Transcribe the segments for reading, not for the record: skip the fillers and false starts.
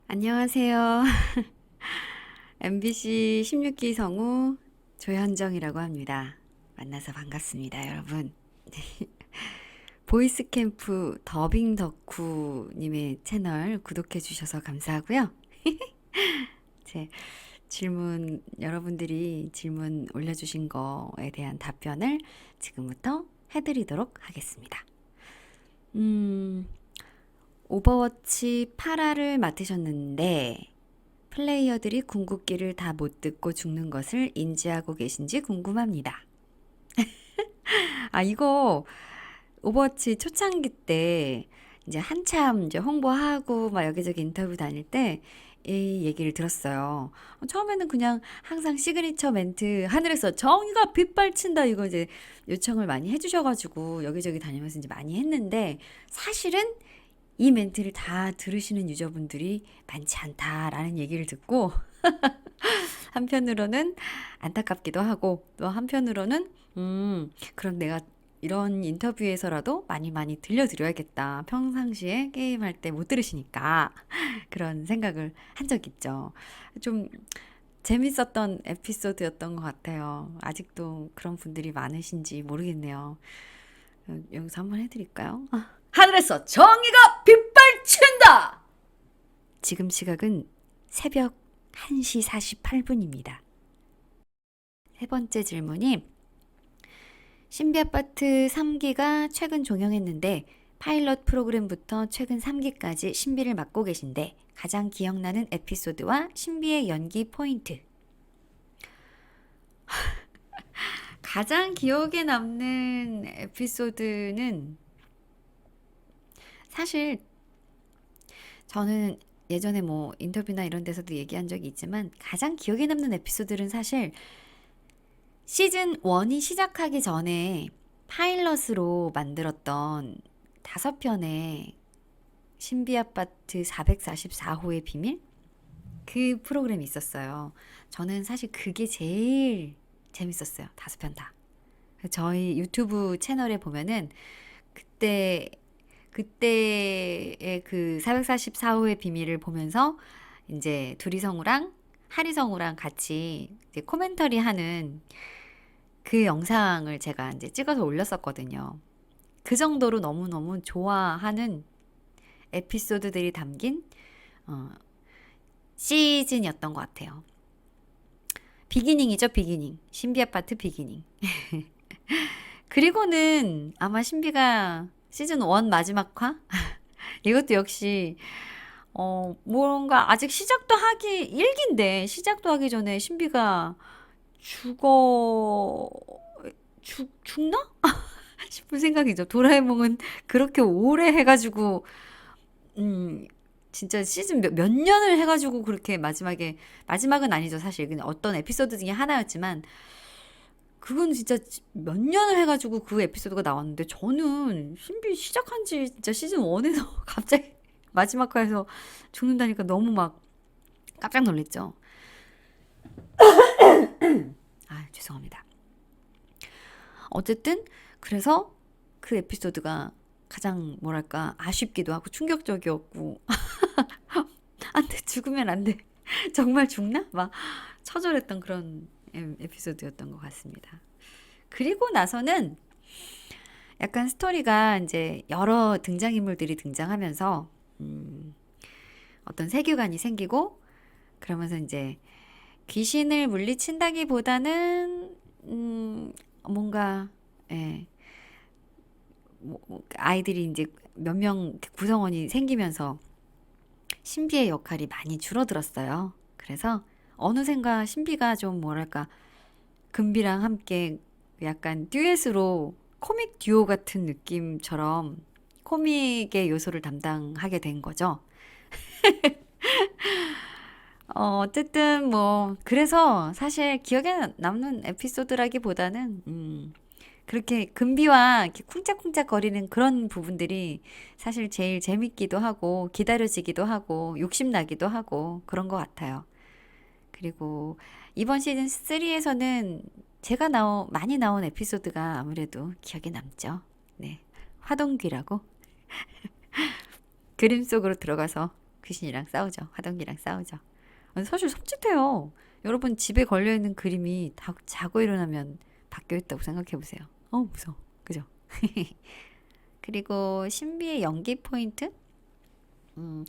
안녕하세요. MBC 16기 성우 조현정이라고 합니다. 만나서 반갑습니다, 여러분. 보이스 캠프 더빙 덕후님의 채널 구독해 주셔서 감사하고요. 제 여러분들이 질문 올려주신 거에 대한 답변을 지금부터 해드리도록 하겠습니다. 음, 오버워치 8화를 맡으셨는데, 플레이어들이 궁극기를 다 못 듣고 죽는 것을 인지하고 계신지 궁금합니다. 이거 오버워치 초창기 때 이제 한참 이제 홍보하고 막 여기저기 인터뷰 다닐 때 이 얘기를 들었어요. 처음에는 그냥 항상 시그니처 멘트 하늘에서 정의가 빗발친다 이거 이제 요청을 많이 해주셔가지고 여기저기 다니면서 이제 많이 했는데 사실은 이 멘트를 다 들으시는 유저분들이 많지 않다라는 얘기를 듣고 한편으로는 안타깝기도 하고 또 한편으로는 그럼 내가 이런 인터뷰에서라도 많이 많이 들려드려야겠다. 평상시에 게임할 때 못 들으시니까 그런 생각을 한 적 있죠. 좀 재밌었던 에피소드였던 것 같아요. 아직도 그런 분들이 많으신지 모르겠네요. 여기서 한번 해드릴까요? 하늘에서 정의가 빗발친다! 지금 시각은 새벽 1시 48분입니다. 세 번째 질문이 신비아파트 3기가 최근 종영했는데 파일럿 프로그램부터 최근 3기까지 신비를 맡고 계신데 가장 기억나는 에피소드와 신비의 연기 포인트. 가장 기억에 남는 에피소드는 사실 저는 예전에 뭐 인터뷰나 이런 데서도 얘기한 적이 있지만 가장 기억에 남는 에피소드는 사실 시즌 1이 시작하기 전에 파일럿으로 만들었던 5편의 신비아파트 444호의 비밀? 그 프로그램이 있었어요. 저는 사실 그게 제일 재밌었어요. 5편 다. 저희 유튜브 채널에 보면은 그때 그때의 그 444호의 비밀을 보면서 이제 두리성우랑 하리성우랑 같이 이제 코멘터리 하는 그 영상을 제가 이제 찍어서 올렸었거든요. 그 정도로 너무너무 좋아하는 에피소드들이 담긴 어, 시즌이었던 것 같아요. 비기닝이죠, 비기닝. 신비 아파트 비기닝. 그리고는 아마 신비가 시즌 1 마지막 화? 이것도 역시 뭔가 아직 시작도 하기 일기인데 시작도 하기 전에 신비가 죽어 죽나? 싶은 생각이죠. 도라에몽은 그렇게 오래 해가지고 음 진짜 시즌 몇 년을 해가지고 그렇게 마지막은 아니죠 사실 그냥 어떤 에피소드 중에 하나였지만 그건 진짜 몇 년을 해가지고 그 에피소드가 나왔는데 저는 신비 시작한 지 진짜 시즌 1에서 갑자기 마지막 화에서 죽는다니까 너무 막 깜짝 놀랐죠. 죄송합니다. 어쨌든 그래서 그 에피소드가 가장 뭐랄까 아쉽기도 하고 충격적이었고 안 돼 죽으면 안 돼 정말 죽나? 막 처절했던 그런 에피소드였던 것 같습니다. 그리고 나서는 약간 스토리가 이제 여러 등장인물들이 등장하면서 어떤 세계관이 생기고 그러면서 이제 귀신을 물리친다기보다는 뭔가 예, 아이들이 이제 몇 명 구성원이 생기면서 신비의 역할이 많이 줄어들었어요. 그래서 어느샌가 신비가 좀 뭐랄까 금비랑 함께 약간 듀엣으로 코믹 듀오 같은 느낌처럼 코믹의 요소를 담당하게 된 거죠. 어쨌든 뭐 그래서 사실 기억에 남는 에피소드라기보다는 그렇게 금비와 이렇게 쿵짝쿵짝 거리는 그런 부분들이 사실 제일 재밌기도 하고 기다려지기도 하고 욕심나기도 하고 그런 것 같아요. 그리고 이번 시즌 3에서는 많이 나온 에피소드가 아무래도 기억에 남죠. 네. 화동귀라고 그림 속으로 들어가서 귀신이랑 싸우죠. 화동기랑 싸우죠. 사실 섬찟해요. 여러분 집에 걸려있는 그림이 다 자고 일어나면 바뀌어있다고 생각해보세요. 무서워. 그죠? 그리고 신비의 연기 포인트? 음,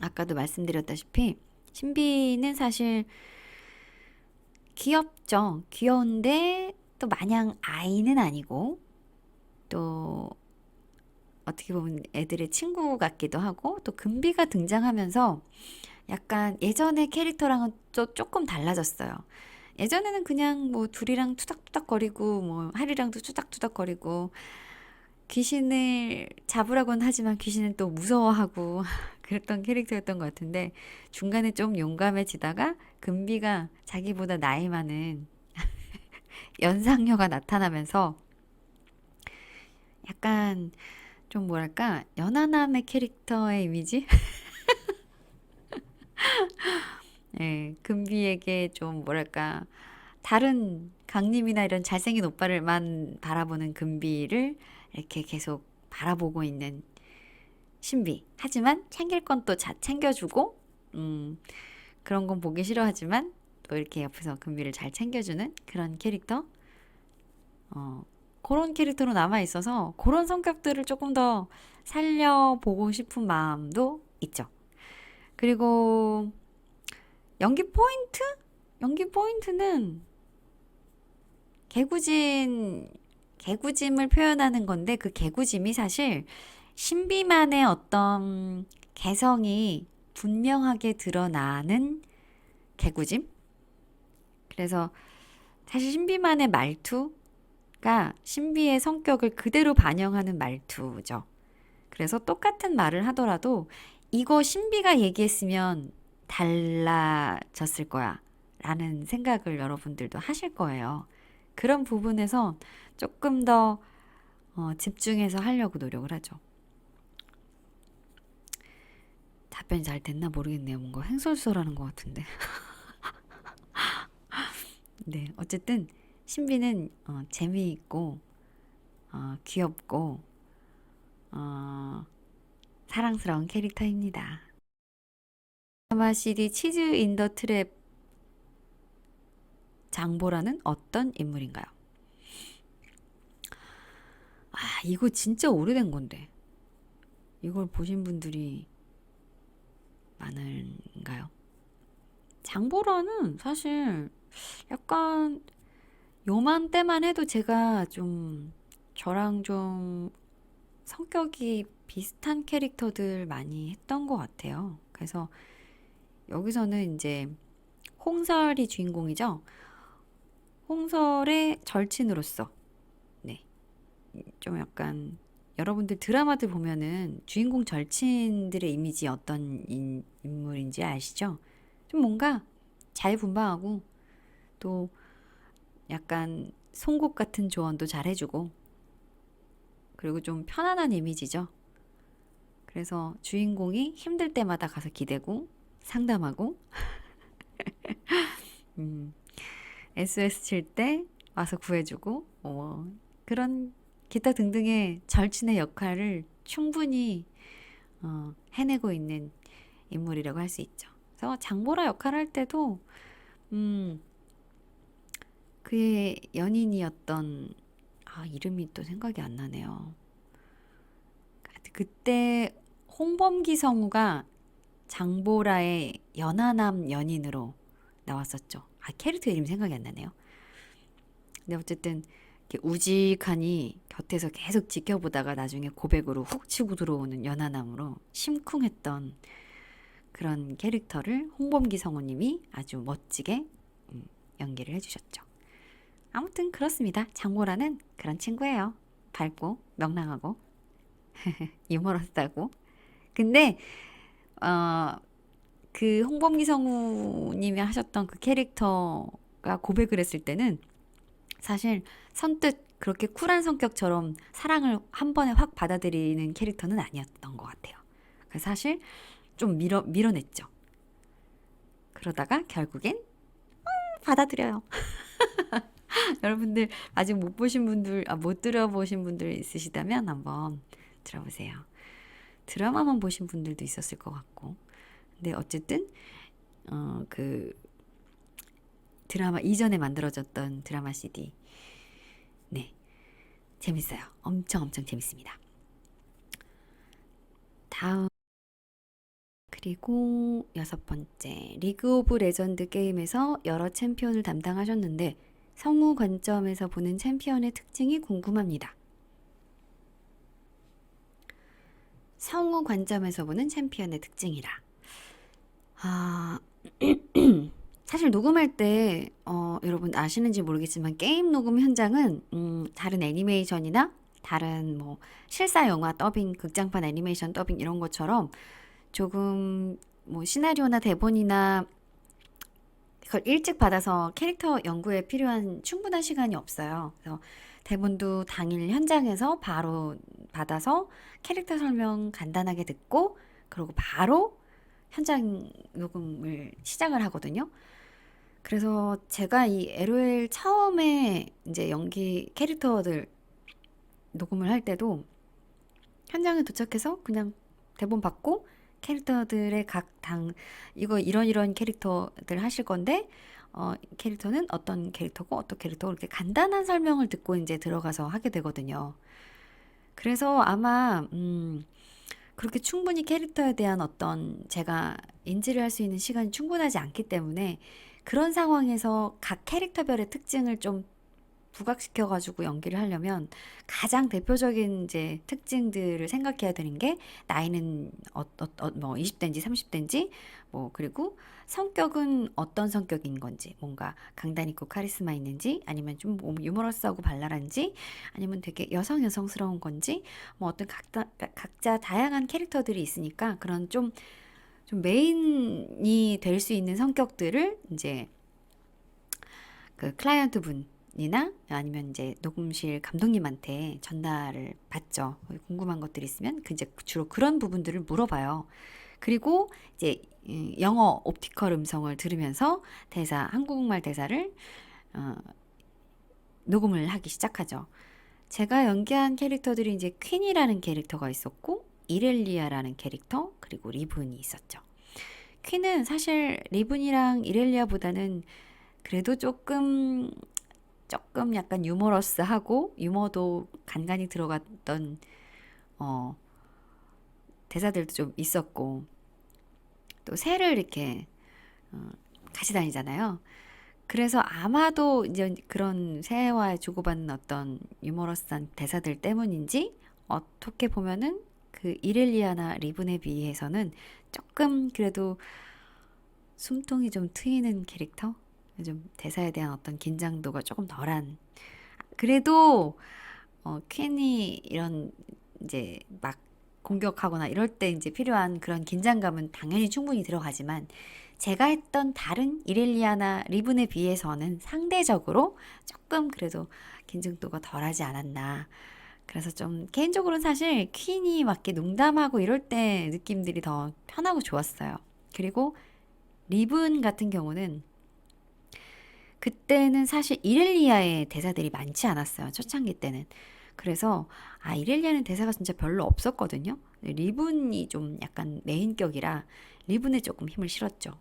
아까도 말씀드렸다시피 신비는 사실 귀엽죠. 귀여운데 또 마냥 아이는 아니고 또 어떻게 보면 애들의 친구 같기도 하고 또 금비가 등장하면서 약간 예전의 캐릭터랑은 또 조금 달라졌어요. 예전에는 그냥 뭐 둘이랑 투닥투닥거리고 뭐 하리랑도 투닥투닥거리고 귀신을 잡으라고는 하지만 귀신은 또 무서워하고 그랬던 캐릭터였던 것 같은데 중간에 좀 용감해지다가 금비가 자기보다 나이 많은 연상녀가 나타나면서 약간 좀 뭐랄까 연하남의 캐릭터의 이미지? 예, 금비에게 좀 뭐랄까 다른 강림이나 이런 잘생긴 오빠를만 바라보는 금비를 이렇게 계속 바라보고 있는 신비. 하지만 챙길 건 또 챙겨주고, 그런 건 보기 싫어하지만 또 이렇게 옆에서 금비를 잘 챙겨주는 그런 캐릭터. 어, 그런 캐릭터로 남아 있어서 그런 성격들을 조금 더 살려보고 싶은 마음도 있죠. 그리고 연기 포인트? 연기 포인트는 개구진, 개구짐을 표현하는 건데 그 개구짐이 사실 신비만의 어떤 개성이 분명하게 드러나는 개구짐? 그래서 사실 신비만의 말투가 신비의 성격을 그대로 반영하는 말투죠. 그래서 똑같은 말을 하더라도 이거 신비가 얘기했으면 달라졌을 거야. 라는 생각을 여러분들도 하실 거예요. 그런 부분에서 조금 더 집중해서 하려고 노력을 하죠. 답변이 잘 됐나 모르겠네요. 뭔가 횡설수설하는 것 같은데. 네, 어쨌든 신비는 재미있고 귀엽고 어, 사랑스러운 캐릭터입니다. 드라마 CD 치즈 인 더 트랩 장보라는 어떤 인물인가요? 이거 진짜 오래된 건데 이걸 보신 분들이 많은가요? 장보라는 사실 약간 요맘때만 해도 제가 좀 저랑 좀 성격이 비슷한 캐릭터들 많이 했던 것 같아요. 그래서 여기서는 이제 홍설이 주인공이죠. 홍설의 절친으로서 네, 좀 약간 여러분들 드라마들 보면은 주인공 절친들의 이미지 어떤 인물인지 아시죠? 좀 뭔가 자유분방하고 또 약간 송곳 같은 조언도 잘 해주고 그리고 좀 편안한 이미지죠. 그래서 주인공이 힘들 때마다 가서 기대고 상담하고 음, SOS 칠 때 와서 구해주고 그런 기타 등등의 절친의 역할을 충분히 해내고 있는 인물이라고 할 수 있죠. 그래서 장보라 역할을 할 때도 음, 그의 연인이었던 이름이 또 생각이 안 나네요. 그때 홍범기 성우가 장보라의 연하남 연인으로 나왔었죠. 캐릭터 이름이 생각이 안 나네요. 근데 어쨌든 이렇게 우직하니 곁에서 계속 지켜보다가 나중에 고백으로 훅 치고 들어오는 연하남으로 심쿵했던 그런 캐릭터를 홍범기 성우님이 아주 멋지게 연기를 해주셨죠. 아무튼 그렇습니다. 장보라는 그런 친구예요. 밝고 명랑하고 유머러스하고. 근데 그 홍범기 성우님이 하셨던 그 캐릭터가 고백을 했을 때는 사실 선뜻 그렇게 쿨한 성격처럼 사랑을 한 번에 확 받아들이는 캐릭터는 아니었던 것 같아요. 그래서 사실 좀 밀어냈죠. 그러다가 결국엔 받아들여요. 여러분들 아직 못 보신 분들, 못 들어보신 분들 있으시다면 한번 들어보세요. 드라마만 보신 분들도 있었을 것 같고. 근데 어쨌든 그 드라마 이전에 만들어졌던 드라마 CD. 네, 재밌어요. 엄청 엄청 재밌습니다. 다음, 그리고 여섯 번째, 리그 오브 레전드 게임에서 여러 챔피언을 담당하셨는데 성우 관점에서 보는 챔피언의 특징이 궁금합니다. 성우 관점에서 보는 챔피언의 특징이라. 아, 사실 녹음할 때, 여러분 아시는지 모르겠지만, 게임 녹음 현장은, 다른 애니메이션이나, 다른 뭐, 실사 영화 더빙, 극장판 애니메이션 더빙 이런 것처럼, 조금, 뭐, 시나리오나 대본이나, 그걸 일찍 받아서 캐릭터 연구에 필요한 충분한 시간이 없어요. 그래서 대본도 당일 현장에서 바로 받아서 캐릭터 설명 간단하게 듣고, 그리고 바로 현장 녹음을 시작을 하거든요. 그래서 제가 이 LOL 처음에 이제 연기 캐릭터들 녹음을 할 때도 현장에 도착해서 그냥 대본 받고 캐릭터들의 각 당, 이거 이런 캐릭터들 하실 건데, 캐릭터는 어떤 캐릭터고 어떤 캐릭터고 이렇게 간단한 설명을 듣고 이제 들어가서 하게 되거든요. 그래서 아마, 그렇게 충분히 캐릭터에 대한 어떤 제가 인지를 할 수 있는 시간이 충분하지 않기 때문에 그런 상황에서 각 캐릭터별의 특징을 좀 부각시켜가지고 연기를 하려면 가장 대표적인 이제 특징들을 생각해야 되는 게 나이는 뭐 20대인지 30대인지 뭐 그리고 성격은 어떤 성격인 건지 뭔가 강단 있고 카리스마 있는지 아니면 좀 유머러스하고 발랄한지 아니면 되게 여성스러운 건지 뭐 어떤 각자 다양한 캐릭터들이 있으니까 그런 좀 메인이 될 수 있는 성격들을 이제 그 클라이언트 분이나 아니면 이제 녹음실 감독님한테 전달을 받죠. 궁금한 것들이 있으면 그 이제 주로 그런 부분들을 물어봐요. 그리고 이제 영어 옵티컬 음성을 들으면서 한국말 대사를 어, 녹음을 하기 시작하죠. 제가 연기한 캐릭터들이 이제 퀸이라는 캐릭터가 있었고 이렐리아라는 캐릭터 그리고 리븐이 있었죠. 퀸은 사실 리븐이랑 이렐리아보다는 그래도 조금 약간 유머러스하고 유머도 간간히 들어갔던 어, 대사들도 좀 있었고 또 새를 이렇게 같이 다니잖아요. 그래서 아마도 이제 그런 새와 주고받는 어떤 유머러스한 대사들 때문인지 어떻게 보면은 그 이렐리아나 리븐에 비해서는 조금 그래도 숨통이 좀 트이는 캐릭터? 좀 대사에 대한 어떤 긴장도가 조금 덜한. 그래도 퀸이 이런 이제 막 공격하거나 이럴 때 이제 필요한 그런 긴장감은 당연히 충분히 들어가지만 제가 했던 다른 이렐리아나 리븐에 비해서는 상대적으로 조금 그래도 긴장도가 덜하지 않았나. 그래서 좀 개인적으로는 사실 퀸이 막 이렇게 농담하고 이럴 때 느낌들이 더 편하고 좋았어요. 그리고 리븐 같은 경우는 그때는 사실 이렐리아의 대사들이 많지 않았어요. 초창기 때는. 그래서 이렐리아는 대사가 진짜 별로 없었거든요. 리븐이 좀 약간 메인격이라 리븐에 조금 힘을 실었죠.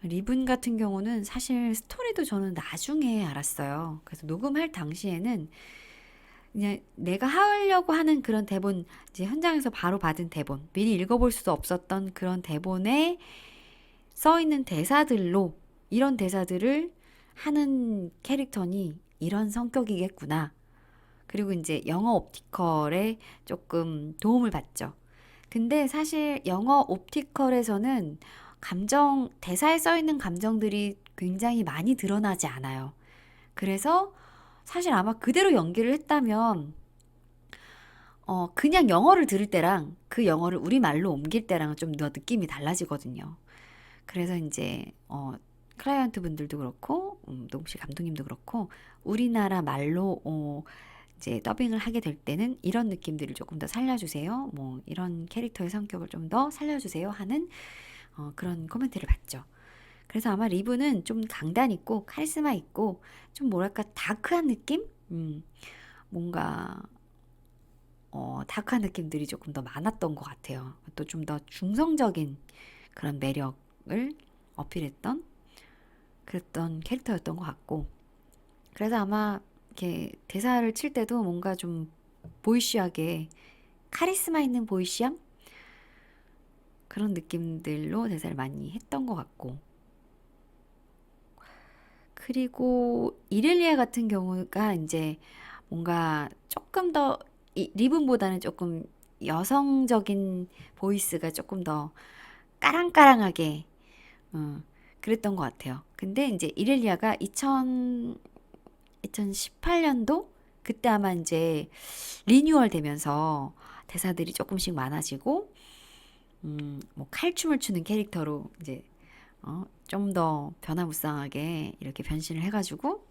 리븐 같은 경우는 사실 스토리도 저는 나중에 알았어요. 그래서 녹음할 당시에는 그냥 내가 하려고 하는 그런 대본, 이제 현장에서 바로 받은 대본, 미리 읽어볼 수도 없었던 그런 대본에 써 있는 대사들로 이런 대사들을 하는 캐릭터니 이런 성격이겠구나. 그리고 이제 영어 옵티컬에 조금 도움을 받죠. 근데 사실 영어 옵티컬에서는 대사에 써 있는 감정들이 굉장히 많이 드러나지 않아요. 그래서 사실 아마 그대로 연기를 했다면, 그냥 영어를 들을 때랑 그 영어를 우리말로 옮길 때랑은 좀 더 느낌이 달라지거든요. 그래서 이제 클라이언트 분들도 그렇고 녹음실 감독님도 그렇고 우리나라 말로 이제 더빙을 하게 될 때는 이런 느낌들을 조금 더 살려주세요. 뭐 이런 캐릭터의 성격을 좀 더 살려주세요 하는 그런 코멘트를 받죠. 그래서 아마 리브는 좀 강단 있고 카리스마 있고 좀 뭐랄까 다크한 느낌? 뭔가 탁한 느낌들이 조금 더 많았던 것 같아요. 또 좀 더 중성적인 그런 매력을 어필했던 그랬던 캐릭터였던 것 같고, 그래서 아마 이렇게 대사를 칠 때도 뭔가 좀 보이시하게 카리스마 있는 보이시함 그런 느낌들로 대사를 많이 했던 것 같고, 그리고 이렐리아 같은 경우가 이제 뭔가 조금 더 리븐보다는 조금 여성적인 보이스가 조금 더 까랑까랑하게 어, 그랬던 것 같아요. 근데 이제 이렐리아가 2018년도 그때 아마 이제 리뉴얼 되면서 대사들이 조금씩 많아지고 뭐 칼춤을 추는 캐릭터로 이제 좀 더 변화무쌍하게 이렇게 변신을 해가지고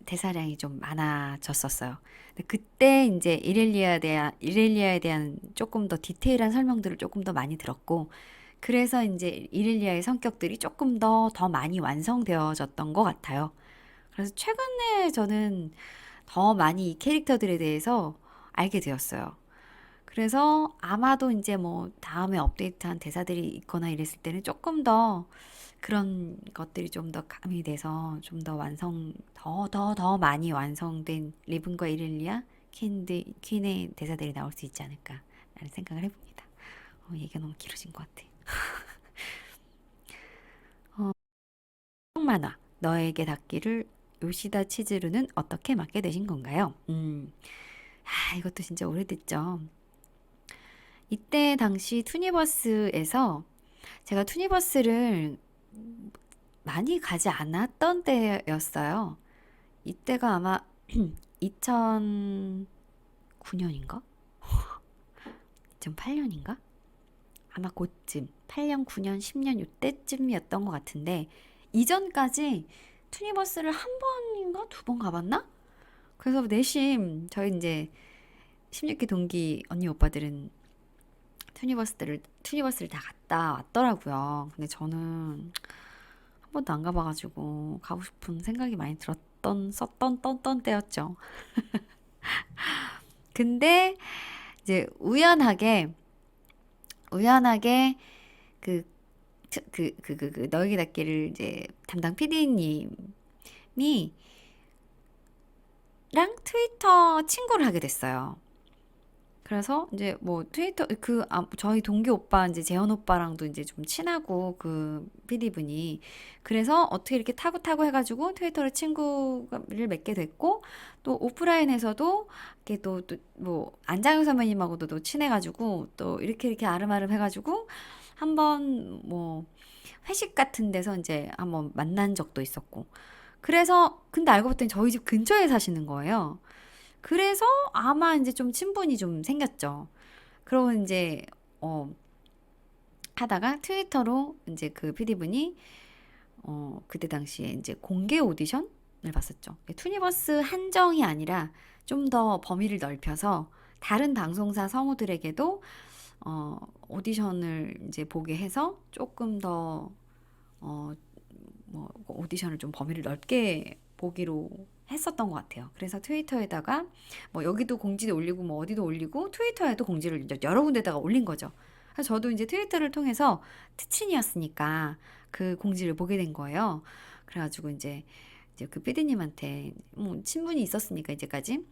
대사량이 좀 많아졌었어요. 근데 그때 이제 이렐리아에 대한 조금 더 디테일한 설명들을 조금 더 많이 들었고, 그래서 이제 이렐리아의 성격들이 조금 더 많이 완성되어졌던 것 같아요. 그래서 최근에 저는 더 많이 이 캐릭터들에 대해서 알게 되었어요. 그래서 아마도 이제 뭐 다음에 업데이트한 대사들이 있거나 이랬을 때는 조금 더 그런 것들이 좀 더 가미돼서 좀 더 더 많이 완성된 리븐과 이렐리아 퀸의 대사들이 나올 수 있지 않을까라는 생각을 해봅니다. 얘기가 너무 길어진 것 같아. 만화 너에게 닿기를 요시다 치즈루는 어떻게 맡게 되신 건가요? 이것도 진짜 오래됐죠. 이때 당시 투니버스에서 제가 투니버스를 많이 가지 않았던 때였어요. 이때가 아마 2009년인가? 2008년인가? 아마 그쯤 8년, 9년, 10년 이때쯤이었던 것 같은데, 이전까지 투니버스를 한 번인가 두 번 가봤나? 그래서 내심 저희 이제 16기 동기 언니 오빠들은 투니버스를 다 갔다 왔더라고요. 근데 저는 한 번도 안 가봐가지고 가고 싶은 생각이 많이 썼던 때였죠. 근데 이제 우연하게 그, 너에게 닿기를 이제 담당 PD님이 랑 트위터 친구를 하게 됐어요. 그래서 이제 뭐 트위터 저희 동기 오빠 이제 재현 오빠랑도 이제 좀 친하고 그 PD분이, 그래서 어떻게 이렇게 타고 해가지고 트위터로 친구를 맺게 됐고, 또 오프라인에서도 이렇게 뭐 안장효 선배님하고도 또 친해가지고 또 이렇게 아름아름 해가지고 한번 뭐 회식 같은 데서 이제 한번 만난 적도 있었고, 그래서 근데 알고 봤더니 저희 집 근처에 사시는 거예요. 그래서 아마 이제 좀 친분이 좀 생겼죠. 그러고 이제 어 하다가 트위터로 이제 그 PD분이 그때 당시에 이제 공개 오디션을 봤었죠. 투니버스 한정이 아니라 좀 더 범위를 넓혀서 다른 방송사 성우들에게도 오디션을 이제 보게 해서 조금 더 뭐 오디션을 좀 범위를 넓게 보기로 했었던 것 같아요. 그래서 트위터에다가 뭐 여기도 공지도 올리고 뭐 어디도 올리고 트위터에도 공지를 이제 여러 군데다가 올린 거죠. 그래서 저도 이제 트위터를 통해서 특친이었으니까 그 공지를 보게 된 거예요. 그래가지고 이제 그 피디님한테 뭐 친분이 있었으니까 이제까지,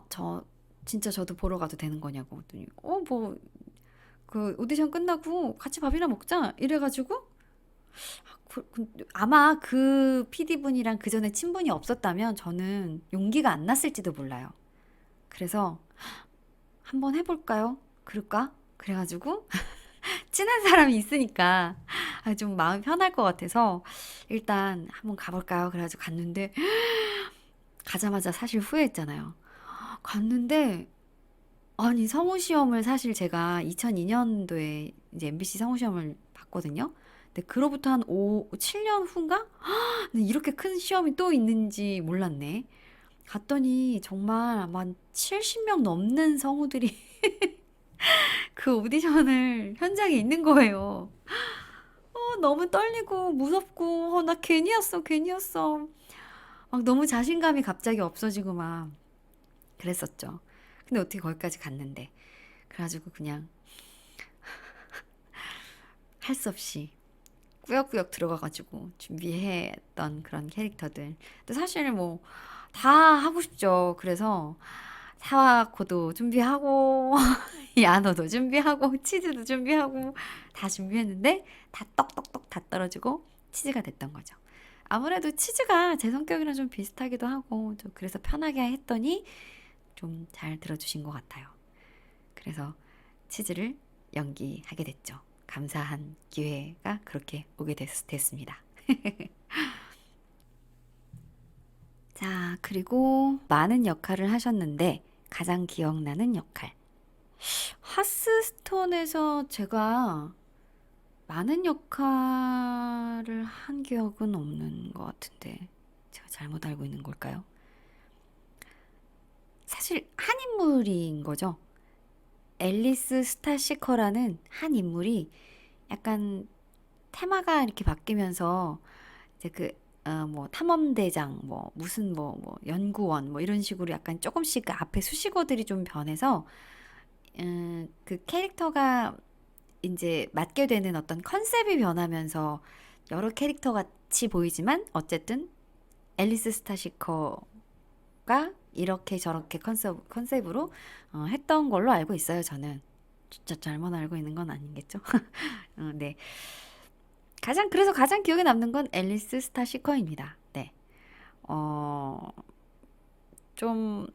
저 진짜 저도 보러 가도 되는 거냐고 했더니 뭐 그 오디션 끝나고 같이 밥이나 먹자 이래가지고, 아마 그 PD분이랑 그 전에 친분이 없었다면 저는 용기가 안 났을지도 몰라요. 그래서 한번 해볼까요? 그럴까? 그래가지고 친한 사람이 있으니까 좀 마음이 편할 것 같아서 일단 한번 가볼까요? 그래가지고 갔는데 가자마자 사실 후회했잖아요. 갔는데 아니 성우 시험을 사실 제가 2002년도에 이제 MBC 성우 시험을 봤거든요. 근데 그로부터 한 7년 후인가? 근데 이렇게 큰 시험이 또 있는지 몰랐네. 갔더니 정말 아마 70명 넘는 성우들이 그 오디션을 현장에 있는 거예요. 너무 떨리고 무섭고, 나 괜히 왔어. 막 너무 자신감이 갑자기 없어지고 막. 그랬었죠. 근데 어떻게 거기까지 갔는데. 그래가지고 그냥 할 수 없이 꾸역꾸역 들어가가지고 준비했던 그런 캐릭터들. 근데 사실 뭐 다 하고 싶죠. 그래서 사와코도 준비하고 야노도 준비하고 치즈도 준비하고 다 준비했는데 다 떡떡떡 다 떨어지고 치즈가 됐던 거죠. 아무래도 치즈가 제 성격이랑 좀 비슷하기도 하고 좀 그래서 편하게 했더니 좀 잘 들어주신 것 같아요. 그래서 치즈를 연기하게 됐죠. 감사한 기회가 그렇게 오게 됐습니다. 자, 그리고 많은 역할을 하셨는데 가장 기억나는 역할. 하스스톤에서 제가 많은 역할을 한 기억은 없는 것 같은데 제가 잘못 알고 있는 걸까요? 사실 한 인물인 거죠. 앨리스 스타시커라는 한 인물이 약간 테마가 이렇게 바뀌면서 이제 뭐 탐험대장 뭐 무슨 뭐 연구원 뭐 이런 식으로 약간 조금씩 그 앞에 수식어들이 좀 변해서 그 캐릭터가 이제 맡게 되는 어떤 컨셉이 변하면서 여러 캐릭터 같이 보이지만 어쨌든 앨리스 스타시커가 이렇게 저렇게 컨셉으로 했던 걸로 알고 있어요, 저는. 진짜 잘못 알고 있는 건 아니겠죠? 네. 그래서 가장 기억에 남는 건 앨리스 스타시커입니다. 네. 어, 좀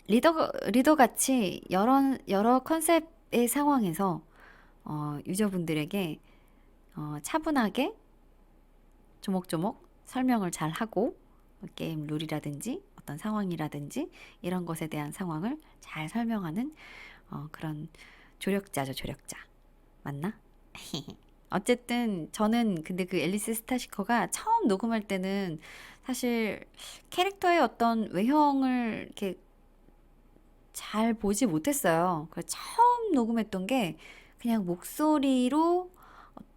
리더 같이 여러 컨셉의 상황에서 유저분들에게 차분하게 조목조목 설명을 잘 하고 게임 룰이라든지 어떤 상황이라든지 이런 것에 대한 상황을 잘 설명하는 그런 조력자죠, 조력자. 맞나? 어쨌든 저는 근데 그 앨리스 스타시커가 처음 녹음할 때는 사실 캐릭터의 어떤 외형을 이렇게 잘 보지 못했어요. 그래서 처음 녹음했던 게 그냥 목소리로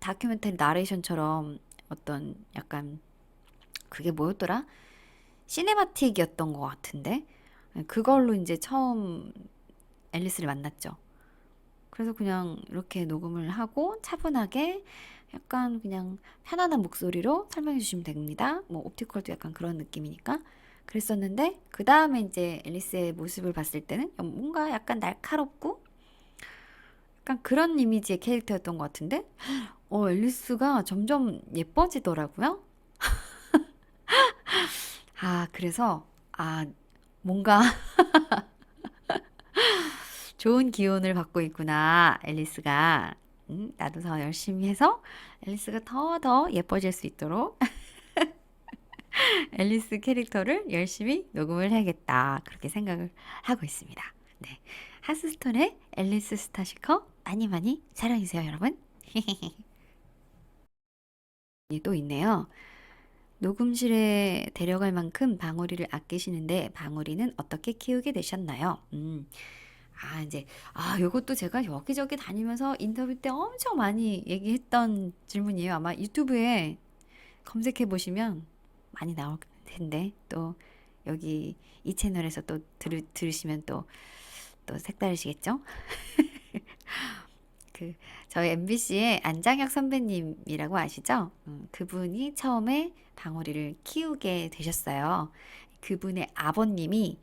다큐멘터리 나레이션처럼 어떤 약간 그게 뭐였더라? 시네마틱이었던 것 같은데 그걸로 이제 처음 앨리스를 만났죠. 그래서 그냥 이렇게 녹음을 하고 차분하게 약간 그냥 편안한 목소리로 설명해 주시면 됩니다. 뭐 옵티컬도 약간 그런 느낌이니까 그랬었는데 그 다음에 이제 앨리스의 모습을 봤을 때는 뭔가 약간 날카롭고 약간 그런 이미지의 캐릭터였던 것 같은데 앨리스가 점점 예뻐지더라고요. 그래서 뭔가 좋은 기운을 받고 있구나, 앨리스가. 나도 더 열심히 해서 앨리스가 더 예뻐질 수 있도록 앨리스 캐릭터를 열심히 녹음을 해야겠다. 그렇게 생각을 하고 있습니다. 네. 하스스톤의 앨리스 스타시커 많이 많이 사랑해주세요, 여러분. 또 있네요. 녹음실에 데려갈 만큼 방울이를 아끼시는데 방울이는 어떻게 키우게 되셨나요? 이제, 요것도 제가 여기저기 다니면서 인터뷰 때 엄청 많이 얘기했던 질문이에요. 아마 유튜브에 검색해 보시면 많이 나올 텐데, 또 여기 이 채널에서 또 들으시면 또 색다르시겠죠? 그, 저희 MBC의 안장혁 선배님이라고 아시죠? 그분이 처음에 방울이를 키우게 되셨어요. 그분의 아버님이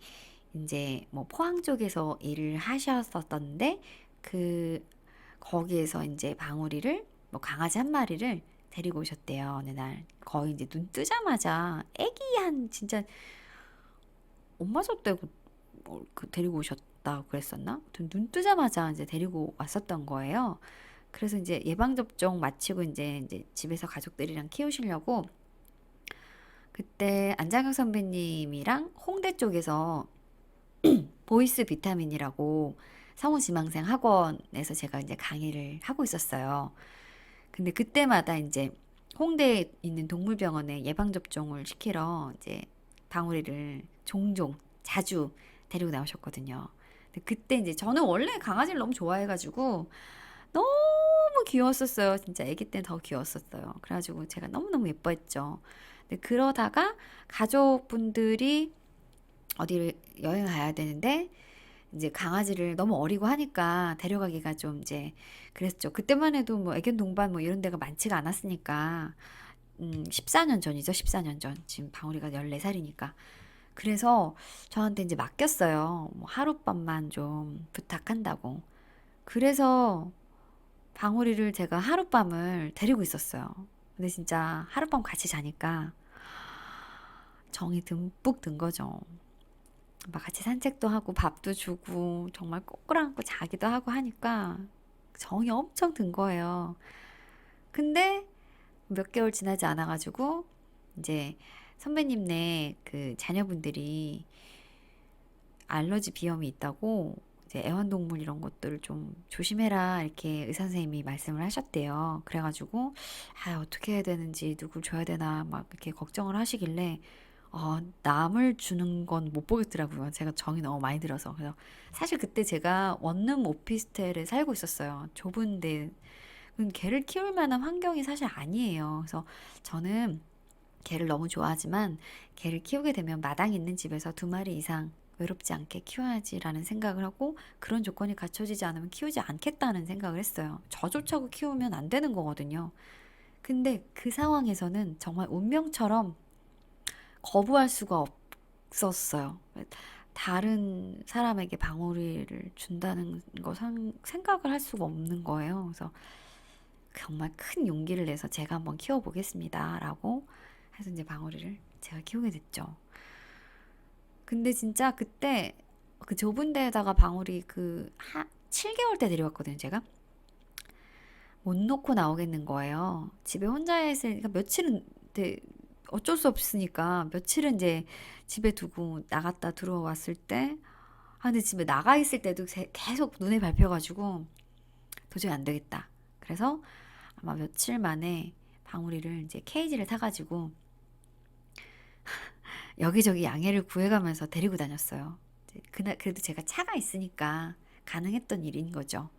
이제 뭐 포항 쪽에서 일을 하셨었던데 그 거기에서 이제 방울이를 뭐 강아지 한 마리를 데리고 오셨대요. 어느 날 거의 이제 눈 뜨자마자 애기 한 진짜 엄마 젖대고 데리고 오셨다고 그랬었나? 아무튼 눈 뜨자마자 이제 데리고 왔었던 거예요. 그래서 이제 예방 접종 마치고 이제 집에서 가족들이랑 키우시려고 그때 안장혁 선배님이랑 홍대 쪽에서 보이스 비타민이라고 성우지망생 학원에서 제가 이제 강의를 하고 있었어요. 근데 그때마다 이제 홍대에 있는 동물병원에 예방접종을 시키러 이제 방울이를 종종 자주 데리고 나오셨거든요. 근데 그때 이제 저는 원래 강아지를 너무 좋아해가지고 너무 귀여웠었어요. 진짜 아기 때 더 귀여웠었어요. 그래가지고 제가 너무너무 예뻐했죠. 근데 그러다가 가족분들이 어디를 여행 가야 되는데 이제 강아지를 너무 어리고 하니까 데려가기가 좀 이제 그랬죠. 그때만 해도 뭐 애견 동반 뭐 이런 데가 많지가 않았으니까 14년 전이죠. 14년 전. 지금 방울이가 14살이니까. 그래서 저한테 이제 맡겼어요. 뭐 하룻밤만 좀 부탁한다고. 그래서 방울이를 제가 하룻밤을 데리고 있었어요. 근데 진짜 하룻밤 같이 자니까 정이 듬뿍 든 거죠. 막 같이 산책도 하고 밥도 주고 정말 꼬꾸랑고 자기도 하고 하니까 정이 엄청 든 거예요. 근데 몇 개월 지나지 않아가지고 이제 선배님네 그 자녀분들이 알러지 비염이 있다고 이제 애완동물 이런 것들을 좀 조심해라 이렇게 의사 선생님이 말씀을 하셨대요. 그래가지고 아 어떻게 해야 되는지 누굴 줘야 되나 막 이렇게 걱정을 하시길래 남을 주는 건 못 보겠더라고요. 제가 정이 너무 많이 들어서. 그래서 사실 그때 제가 원룸 오피스텔에 살고 있었어요. 좁은데 개를 키울 만한 환경이 사실 아니에요. 그래서 저는 개를 너무 좋아하지만 개를 키우게 되면 마당 있는 집에서 두 마리 이상 외롭지 않게 키워야지라는 생각을 하고 그런 조건이 갖춰지지 않으면 키우지 않겠다는 생각을 했어요. 저조차고 키우면 안 되는 거거든요. 근데 그 상황에서는 정말 운명처럼 거부할 수가 없었어요. 다른 사람에게 방울이를 준다는 거 생각을 할 수가 없는 거예요. 그래서 정말 큰 용기를 내서 제가 한번 키워보겠습니다. 라고 해서 이제 방울이를 제가 키우게 됐죠. 근데 진짜 그때 그 좁은 데에다가 방울이 7개월 때 데려왔거든요, 제가. 못 놓고 나오겠는 거예요. 집에 혼자 있으니까 며칠은 어쩔 수 없으니까 며칠은 이제 집에 두고 나갔다 들어왔을 때 근데 집에 나가 있을 때도 계속 눈에 밟혀가지고 도저히 안 되겠다. 그래서 아마 며칠 만에 방울이를 이제 케이지를 사가지고 여기저기 양해를 구해가면서 데리고 다녔어요. 그날 그래도 제가 차가 있으니까 가능했던 일인 거죠.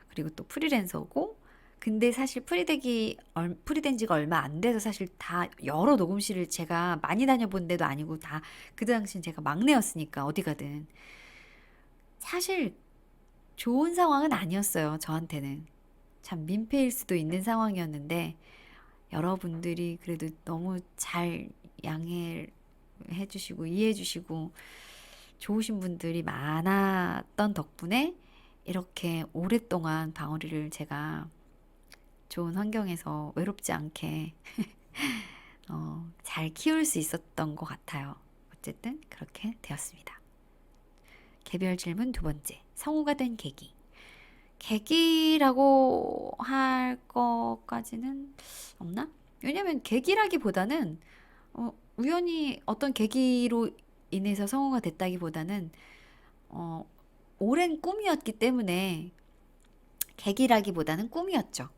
그리고 또 프리랜서고 근데 사실 프리된 지가 얼마 안 돼서 사실 다 여러 녹음실을 제가 많이 다녀본 데도 아니고 다 그 당시엔 제가 막내였으니까 어디 가든 사실 좋은 상황은 아니었어요. 저한테는 참 민폐일 수도 있는 상황이었는데 여러분들이 그래도 너무 잘 양해해 주시고 이해해 주시고 좋으신 분들이 많았던 덕분에 이렇게 오랫동안 방울이를 제가 좋은 환경에서 외롭지 않게 잘 키울 수 있었던 것 같아요. 어쨌든 그렇게 되었습니다. 개별 질문 두 번째. 성우가 된 계기. 계기라고 할 것까지는 없나? 왜냐면 계기라기보다는 우연히 어떤 계기로 인해서 성우가 됐다기보다는 어, 오랜 꿈이었기 때문에 계기라기보다는 꿈이었죠.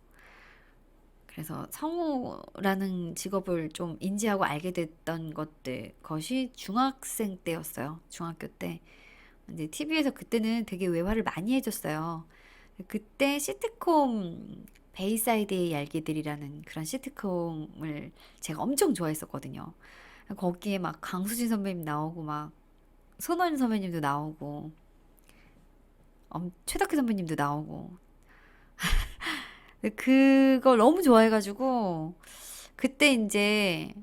그래서 성우라는 직업을 좀 인지하고 알게 됐던 것이 중학생 때였어요. 중학교 때. 이제 TV에서 그때는 되게 외화를 많이 해줬어요. 그때 시트콤 베이사이드의 얄개들이라는 그런 시트콤을 제가 엄청 좋아했었거든요. 거기에 막 강수진 선배님 나오고 막 손원 선배님도 나오고 최덕희 선배님도 나오고 그걸 너무 좋아해가지고 그때 이제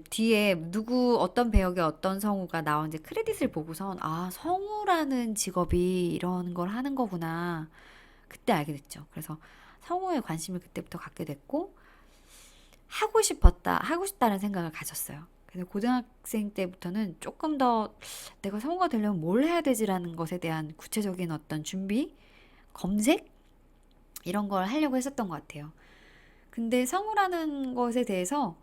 뒤에 누구 어떤 배역의 어떤 성우가 나온 이제 크레딧을 보고선 성우라는 직업이 이런 걸 하는 거구나 그때 알게 됐죠. 그래서 성우에 관심을 그때부터 갖게 됐고 하고 싶다는 생각을 가졌어요. 그래서 고등학생 때부터는 조금 더 내가 성우가 되려면 뭘 해야 되지라는 것에 대한 구체적인 어떤 준비, 검색 이런 걸 하려고 했었던 것 같아요. 근데 성우라는 것에 대해서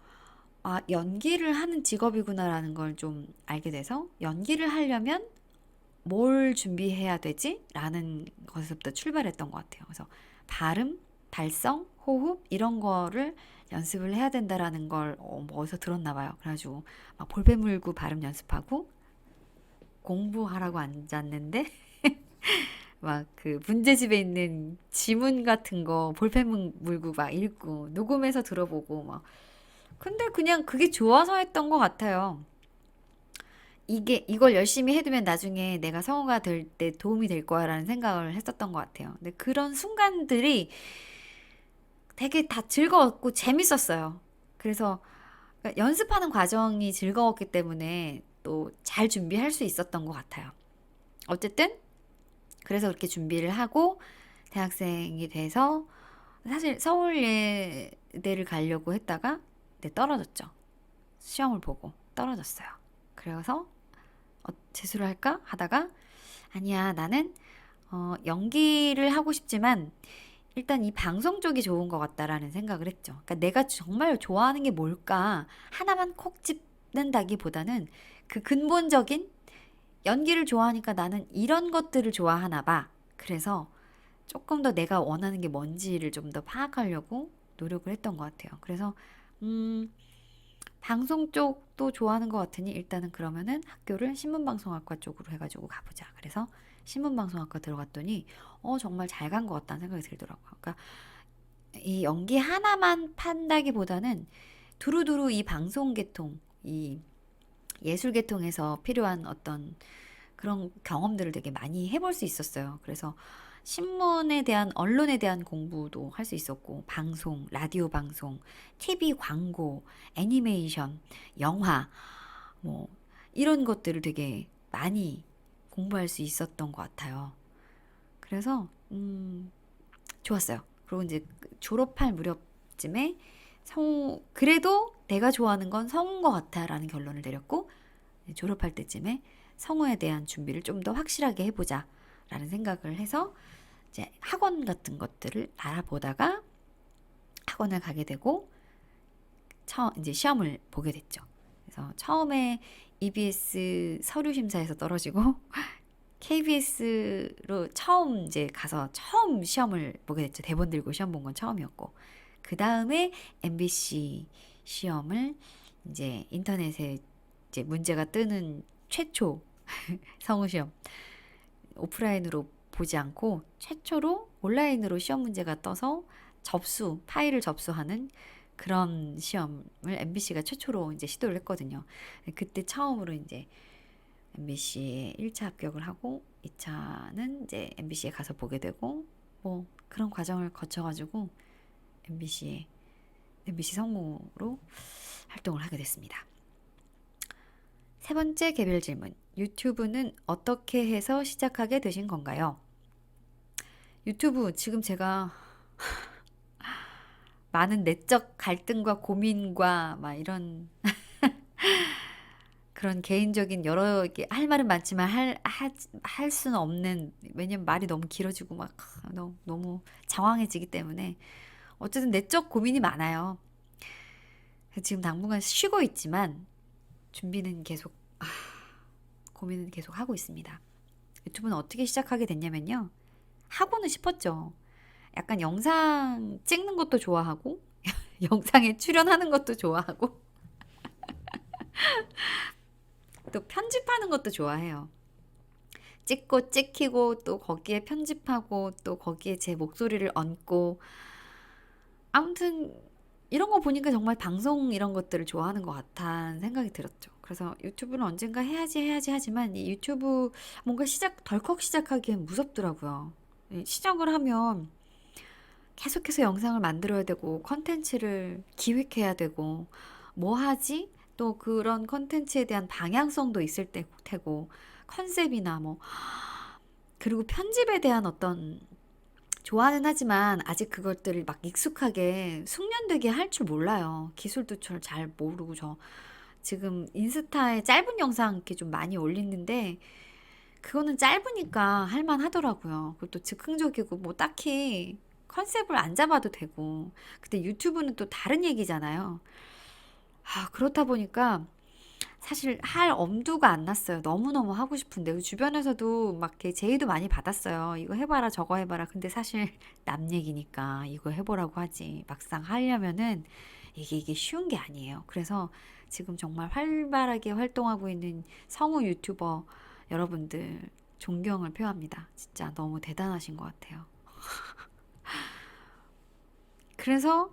연기를 하는 직업이구나라는 걸 좀 알게 돼서 연기를 하려면 뭘 준비해야 되지? 라는 것에서부터 출발했던 것 같아요. 그래서 발음, 발성, 호흡 이런 거를 연습을 해야 된다라는 걸 뭐 어디서 들었나 봐요. 그래가지고 막 볼펜 물고 발음 연습하고 공부하라고 앉았는데 막 그 문제집에 있는 지문 같은 거 볼펜 물고 막 읽고 녹음해서 들어보고 막 근데 그냥 그게 좋아서 했던 것 같아요. 이걸 열심히 해두면 나중에 내가 성우가 될 때 도움이 될 거야라는 생각을 했었던 것 같아요. 근데 그런 순간들이 되게 다 즐거웠고 재밌었어요. 그래서 그러니까 연습하는 과정이 즐거웠기 때문에 또 잘 준비할 수 있었던 것 같아요. 어쨌든 그래서 그렇게 준비를 하고 대학생이 돼서 사실 서울예대를 가려고 했다가 네, 떨어졌죠. 시험을 보고 떨어졌어요. 그래서 재수를 할까 하다가 아니야 나는 연기를 하고 싶지만 일단 이 방송 쪽이 좋은 것 같다라는 생각을 했죠. 그러니까 내가 정말 좋아하는 게 뭘까 하나만 콕 집는다기보다는 그 근본적인 연기를 좋아하니까 나는 이런 것들을 좋아하나 봐. 그래서 조금 더 내가 원하는 게 뭔지를 좀 더 파악하려고 노력을 했던 것 같아요. 그래서 음, 방송 쪽도 좋아하는 것 같으니 일단은 그러면은 학교를 신문방송학과 쪽으로 해가지고 가보자. 그래서 신문방송학과 들어갔더니 정말 잘 간 것 같다는 생각이 들더라고요. 그러니까 이 연기 하나만 판다기보다는 두루두루 이 방송 계통, 이 예술 계통에서 필요한 어떤 그런 경험들을 되게 많이 해볼 수 있었어요. 그래서 신문에 대한, 언론에 대한 공부도 할 수 있었고, 방송, 라디오 방송, TV 광고, 애니메이션, 영화, 뭐, 이런 것들을 되게 많이 공부할 수 있었던 것 같아요. 그래서, 좋았어요. 그리고 이제 졸업할 무렵쯤에 그래도 내가 좋아하는 건 성우인 것 같아 라는 결론을 내렸고, 졸업할 때쯤에 성우에 대한 준비를 좀 더 확실하게 해보자 라는 생각을 해서 이제 학원 같은 것들을 알아보다가 학원을 가게 되고 이제 시험을 보게 됐죠. 그래서 처음에 EBS 서류 심사에서 떨어지고 KBS로 처음 이제 가서 처음 시험을 보게 됐죠. 대본 들고 시험 본 건 처음이었고 그 다음에 MBC 시험을 이제 인터넷에 이제 문제가 뜨는 최초 성우 시험 오프라인으로 보지 않고 최초로 온라인으로 시험 문제가 떠서 파일을 접수하는 그런 시험을 MBC가 최초로 이제 시도를 했거든요. 그때 처음으로 이제 MBC에 1차 합격을 하고 2차는 이제 MBC에 가서 보게 되고 뭐 그런 과정을 거쳐가지고 MBC 성우로 활동을 하게 됐습니다. 세 번째 개별 질문. 유튜브는 어떻게 해서 시작하게 되신 건가요? 유튜브 지금 제가 많은 내적 갈등과 고민과 막 이런 그런 개인적인 여러 개 할 말은 많지만 할 수는 없는 왜냐면 말이 너무 길어지고 막 너무 장황해지기 때문에 어쨌든 내적 고민이 많아요. 지금 당분간 쉬고 있지만 준비는 계속 고민은 계속 하고 있습니다. 유튜브는 어떻게 시작하게 됐냐면요. 하고는 싶었죠. 약간 영상 찍는 것도 좋아하고 영상에 출연하는 것도 좋아하고 또 편집하는 것도 좋아해요. 찍고 찍히고 또 거기에 편집하고 또 거기에 제 목소리를 얹고 아무튼 이런 거 보니까 정말 방송 이런 것들을 좋아하는 것 같다는 생각이 들었죠. 그래서 유튜브는 언젠가 해야지 하지만 이 유튜브 뭔가 덜컥 시작하기엔 무섭더라고요. 시작을 하면 계속해서 영상을 만들어야 되고 컨텐츠를 기획해야 되고 뭐 하지? 또 그런 컨텐츠에 대한 방향성도 있을 테고 컨셉이나 뭐 그리고 편집에 대한 어떤 좋아는 하지만 아직 그것들을 막 익숙하게 숙련되게 할 줄 몰라요. 기술도 잘 모르고 저 지금 인스타에 짧은 영상 이렇게 좀 많이 올리는데 그거는 짧으니까 할만 하더라고요. 그것도 즉흥적이고 뭐 딱히 컨셉을 안 잡아도 되고. 근데 유튜브는 또 다른 얘기잖아요. 그렇다 보니까 사실 할 엄두가 안 났어요. 너무너무 하고 싶은데. 주변에서도 막 이렇게 제의도 많이 받았어요. 이거 해봐라, 저거 해봐라. 근데 사실 남 얘기니까 이거 해보라고 하지. 막상 하려면은 이게 쉬운 게 아니에요. 그래서 지금 정말 활발하게 활동하고 있는 성우 유튜버 여러분들 존경을 표합니다. 진짜 너무 대단하신 것 같아요. 그래서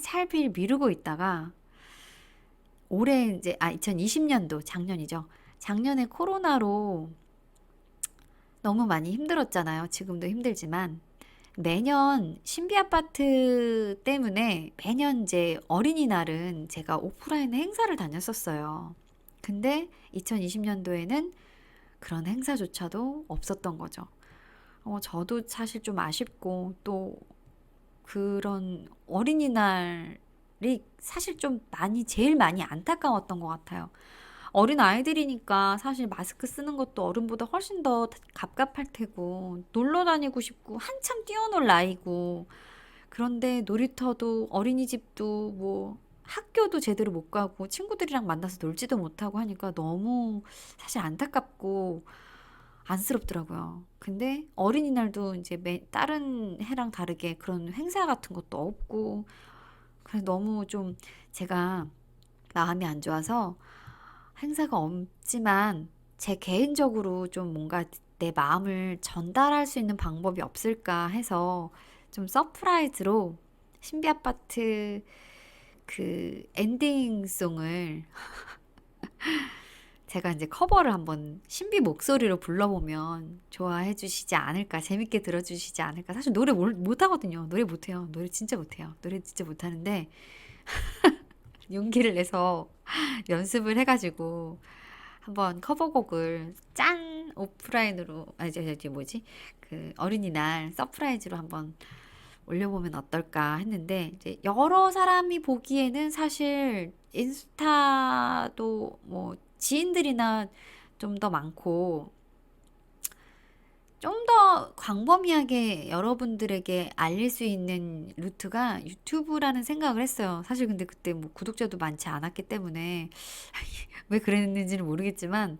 살필 미루고 있다가 올해 이제 2020년도 작년이죠. 작년에 코로나로 너무 많이 힘들었잖아요. 지금도 힘들지만 매년 신비 아파트 때문에 매년 이제 어린이날은 제가 오프라인 행사를 다녔었어요. 근데 2020년도에는 그런 행사조차도 없었던 거죠. 저도 사실 좀 아쉽고 또 그런 어린이날이 사실 좀 많이 제일 많이 안타까웠던 것 같아요. 어린 아이들이니까 사실 마스크 쓰는 것도 어른보다 훨씬 더 갑갑할 테고 놀러 다니고 싶고 한참 뛰어놀 나이고 그런데 놀이터도 어린이집도 뭐 학교도 제대로 못 가고 친구들이랑 만나서 놀지도 못하고 하니까 너무 사실 안타깝고 안쓰럽더라고요. 근데 어린이날도 이제 다른 해랑 다르게 그런 행사 같은 것도 없고 그래서 너무 좀 제가 마음이 안 좋아서 행사가 없지만 제 개인적으로 좀 뭔가 내 마음을 전달할 수 있는 방법이 없을까 해서 좀 서프라이즈로 신비 아파트 그 엔딩송을 제가 이제 커버를 한번 신비 목소리로 불러보면 좋아해 주시지 않을까, 재밌게 들어주시지 않을까. 사실 노래 못하거든요. 노래 못해요. 노래 진짜 못해요. 노래 진짜 못하는데 용기를 내서 연습을 해가지고 한번 커버곡을 짠 오프라인으로 저 뭐지 그 어린이날 서프라이즈로 한번 올려보면 어떨까 했는데 이제 여러 사람이 보기에는 사실 인스타도 뭐 지인들이나 좀 더 많고 좀 더 광범위하게 여러분들에게 알릴 수 있는 루트가 유튜브라는 생각을 했어요. 사실 근데 그때 뭐 구독자도 많지 않았기 때문에 왜 그랬는지는 모르겠지만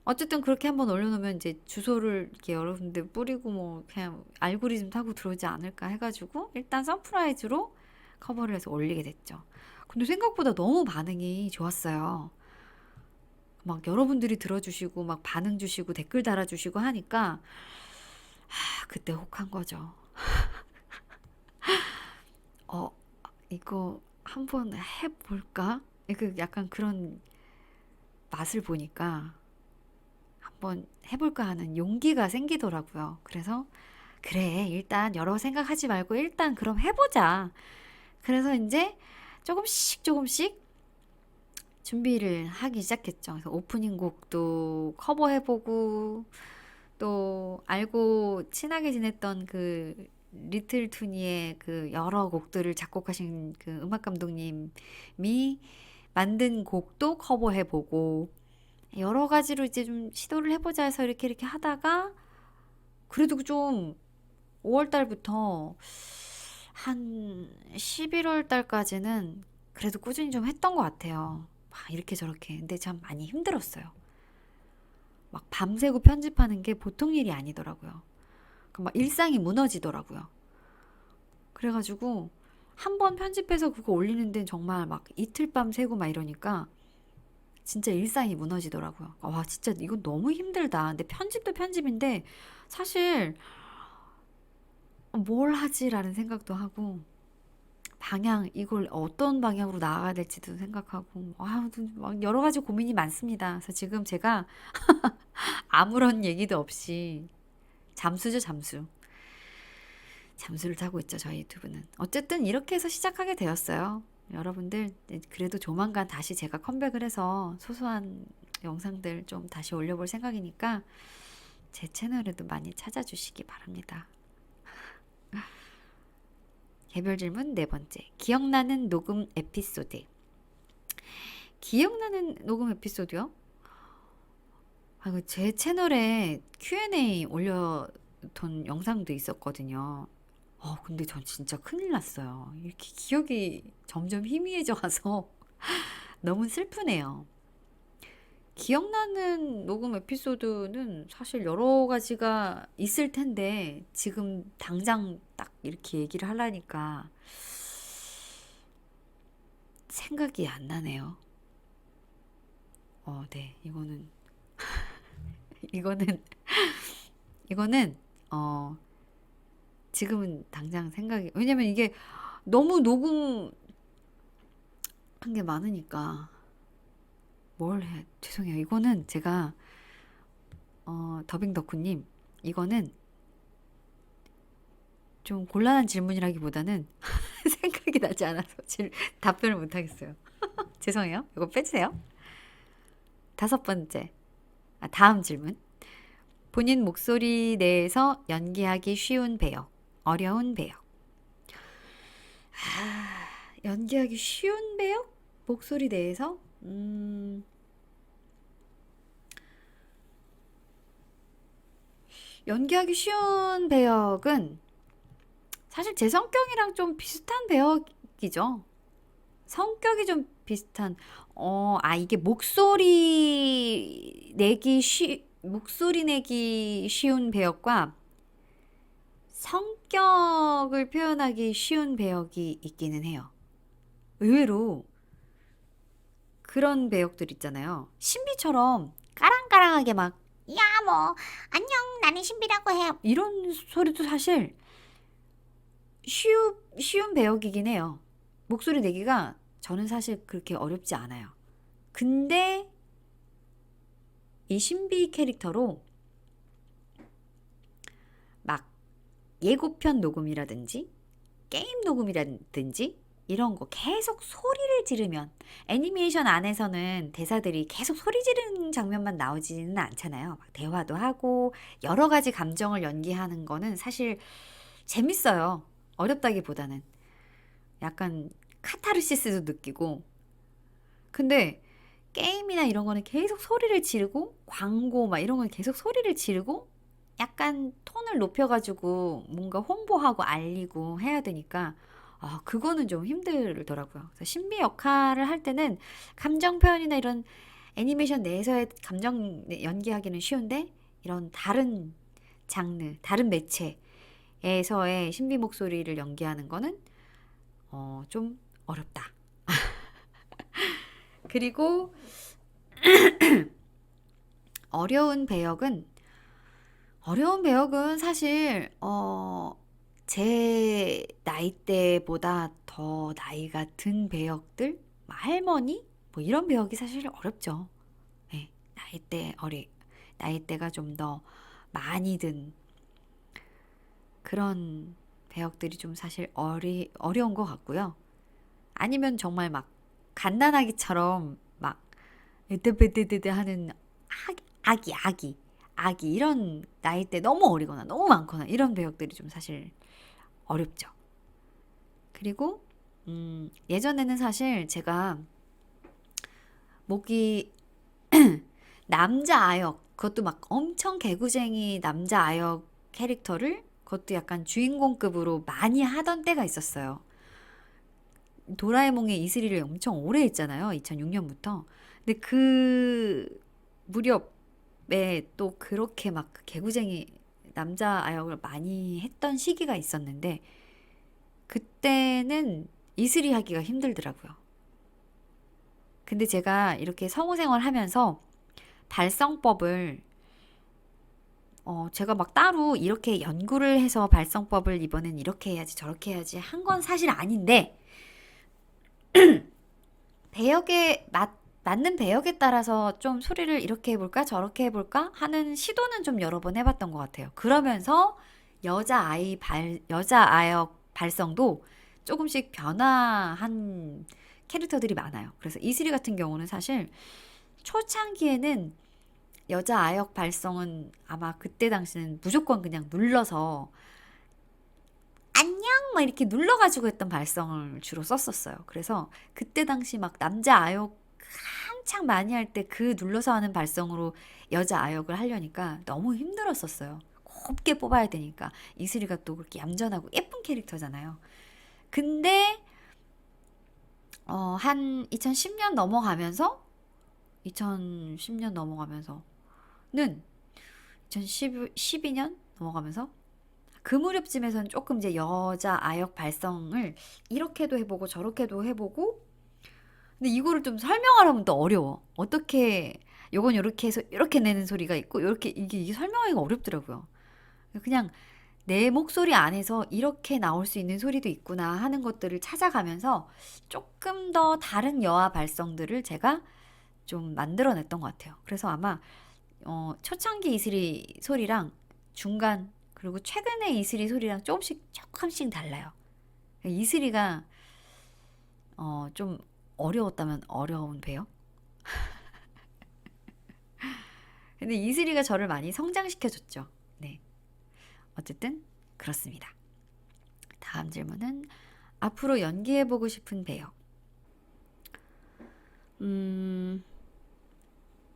어쨌든 그렇게 한번 올려놓으면 이제 주소를 이렇게 여러분들 뿌리고 뭐 그냥 알고리즘 타고 들어오지 않을까 해가지고 일단 서프라이즈로 커버를 해서 올리게 됐죠. 근데 생각보다 너무 반응이 좋았어요. 막 여러분들이 들어주시고 막 반응 주시고 댓글 달아주시고 하니까 그때 혹한 거죠. 어, 이거 한번 해볼까? 이거 약간 그런 맛을 보니까 한번 해볼까 하는 용기가 생기더라고요. 그래서 그래, 일단 여러 생각하지 말고 일단 그럼 해보자. 그래서 이제 조금씩 조금씩 준비를 하기 시작했죠. 그래서 오프닝 곡도 커버해보고 또 알고 친하게 지냈던 그 리틀 투니의 그 여러 곡들을 작곡하신 그 음악 감독님이 만든 곡도 커버해보고 여러 가지로 이제 좀 시도를 해보자 해서 이렇게 하다가 그래도 좀 5월 달부터 한 11월 달까지는 그래도 꾸준히 좀 했던 것 같아요. 막 이렇게 저렇게. 근데 참 많이 힘들었어요. 막 밤새고 편집하는 게 보통 일이 아니더라고요. 막 일상이 무너지더라고요. 그래가지고 한 번 편집해서 그거 올리는 데는 정말 막 이틀 밤 새고 막 이러니까 진짜 일상이 무너지더라고요. 와, 진짜 이거 너무 힘들다. 근데 편집도 편집인데 사실 뭘 하지라는 생각도 하고 방향 이걸 어떤 방향으로 나아가야 될지도 생각하고 막 여러 가지 고민이 많습니다. 그래서 지금 제가 아무런 얘기도 없이 잠수죠, 잠수. 잠수를 타고 있죠, 저희 유튜브는. 어쨌든 이렇게 해서 시작하게 되었어요. 여러분들 그래도 조만간 다시 제가 컴백을 해서 소소한 영상들 좀 다시 올려볼 생각이니까 제 채널에도 많이 찾아주시기 바랍니다. 개별 질문 네 번째. 기억나는 녹음 에피소드. 기억나는 녹음 에피소드요? 이거 제 채널에 Q&A 올려둔 영상도 있었거든요. 근데 전 진짜 큰일 났어요. 이렇게 기억이 점점 희미해져 가서 너무 슬프네요. 기억나는 녹음 에피소드는 사실 여러 가지가 있을 텐데 지금 당장 딱 이렇게 얘기를 하려니까 생각이 안 나네요. 네. 이거는 이거는 어 지금은 당장 생각이 왜냐면 이게 너무 녹음한 게 많으니까 죄송해요. 이거는 제가, 더빙 덕후님, 이거는 좀 곤란한 질문이라기보다는 생각이 나지 않아서 답변을 못 하겠어요. 죄송해요. 이거 빼주세요. 다섯 번째. 다음 질문. 본인 목소리 내에서 연기하기 쉬운 배역, 어려운 배역. 연기하기 쉬운 배역? 목소리 내에서? 연기하기 쉬운 배역은 사실 제 성격이랑 좀 비슷한 배역이죠. 성격이 좀 비슷한, 이게 목소리 내기 쉬운 배역과 성격을 표현하기 쉬운 배역이 있기는 해요. 의외로 그런 배역들 있잖아요. 신비처럼 까랑까랑하게 막, 야, 뭐, 안녕, 나는 신비라고 해. 이런 소리도 사실 쉬운 배역이긴 해요. 목소리 내기가 저는 사실 그렇게 어렵지 않아요. 근데 이 신비 캐릭터로 막 예고편 녹음이라든지 게임 녹음이라든지 이런 거 계속 소리를 지르면 애니메이션 안에서는 대사들이 계속 소리 지르는 장면만 나오지는 않잖아요. 막 대화도 하고 여러 가지 감정을 연기하는 거는 사실 재밌어요. 어렵다기보다는 약간 카타르시스도 느끼고. 근데 게임이나 이런 거는 계속 소리를 지르고 광고 막 이런 건 계속 소리를 지르고 약간 톤을 높여가지고 뭔가 홍보하고 알리고 해야 되니까 그거는 좀 힘들더라고요. 그래서 신비 역할을 할 때는 감정 표현이나 이런 애니메이션 내에서의 감정 연기하기는 쉬운데 이런 다른 장르, 다른 매체에서의 신비 목소리를 연기하는 거는 좀 어렵다. 그리고 어려운 배역은 사실 제 나이대보다 더 나이가 든 배역들, 뭐 할머니 뭐 이런 배역이 사실 어렵죠. 네, 나이대가 좀 더 많이 든 그런 배역들이 좀 사실 어려운 것 같고요. 아니면 정말 막 갓난아기처럼 막 으드드드드 하는 아기 이런 나이대 너무 어리거나 너무 많거나 이런 배역들이 좀 사실 어렵죠. 그리고 예전에는 사실 제가 목이 남자 아역, 그것도 막 엄청 개구쟁이 남자 아역 캐릭터를 그것도 약간 주인공급으로 많이 하던 때가 있었어요. 도라에몽의 이슬이를 엄청 오래 했잖아요. 2006년부터. 근데 그 무렵에 또 그렇게 막 개구쟁이 남자 아역을 많이 했던 시기가 있었는데 그때는 이슬이 하기가 힘들더라고요. 근데 제가 이렇게 성우 생활 하면서 발성법을 제가 막 따로 이렇게 연구를 해서 발성법을 이번엔 이렇게 해야지 저렇게 해야지 한 건 사실 아닌데 맞는 배역에 따라서 좀 소리를 이렇게 해볼까 저렇게 해볼까 하는 시도는 좀 여러 번 해봤던 것 같아요. 그러면서 여자 아역 발성도 조금씩 변화한 캐릭터들이 많아요. 그래서 이슬이 같은 경우는 사실 초창기에는 여자 아역 발성은 아마 그때 당시는 무조건 그냥 눌러서 안녕 막 이렇게 눌러가지고 했던 발성을 주로 썼었어요. 그래서 그때 당시 막 남자 아역 한창 많이 할 때 그 눌러서 하는 발성으로 여자 아역을 하려니까 너무 힘들었었어요. 곱게 뽑아야 되니까. 이슬이가 또 그렇게 얌전하고 예쁜 캐릭터잖아요. 근데 한 2010년 넘어가면서는 2012년 넘어가면서 그 무렵쯤에서는 조금 이제 여자 아역 발성을 이렇게도 해보고 저렇게도 해보고 근데 이거를 좀 설명하려면 또 어려워. 어떻게 요건 요렇게 해서 이렇게 내는 소리가 있고 요렇게 이게 설명하기가 어렵더라고요. 그냥 내 목소리 안에서 이렇게 나올 수 있는 소리도 있구나 하는 것들을 찾아가면서 조금 더 다른 여아 발성들을 제가 좀 만들어냈던 것 같아요. 그래서 아마 초창기 이슬이 소리랑 중간 그리고 최근의 이슬이 소리랑 조금씩 달라요. 이슬이가 좀 어려웠다면 어려운 배역? 근데 이슬이가 저를 많이 성장시켜줬죠. 네. 어쨌든 그렇습니다. 다음 질문은 앞으로 연기해보고 싶은 배역. 음,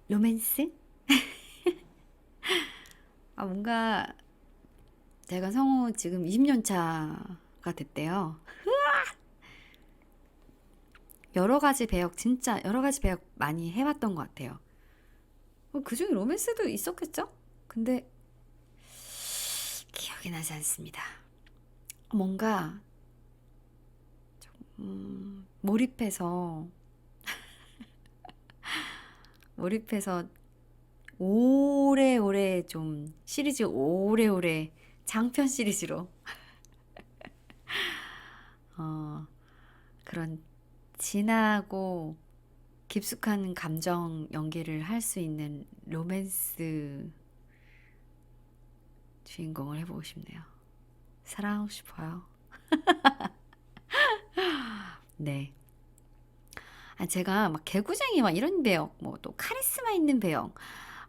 로맨스? 뭔가 제가 성우 지금 20년 차가 됐대요. 여러 가지 배역, 진짜 여러 가지 배역 많이 해봤던 것 같아요. 그중에 로맨스도 있었겠죠? 근데 기억이 나지 않습니다. 뭔가 몰입해서 오래오래 좀 시리즈 오래오래 장편 시리즈로 어, 그런 진하고 깊숙한 감정 연기를 할 수 있는 로맨스 주인공을 해보고 싶네요. 사랑하고 싶어요. 네. 제가 막 개구쟁이 막 이런 배역, 뭐 또 카리스마 있는 배역,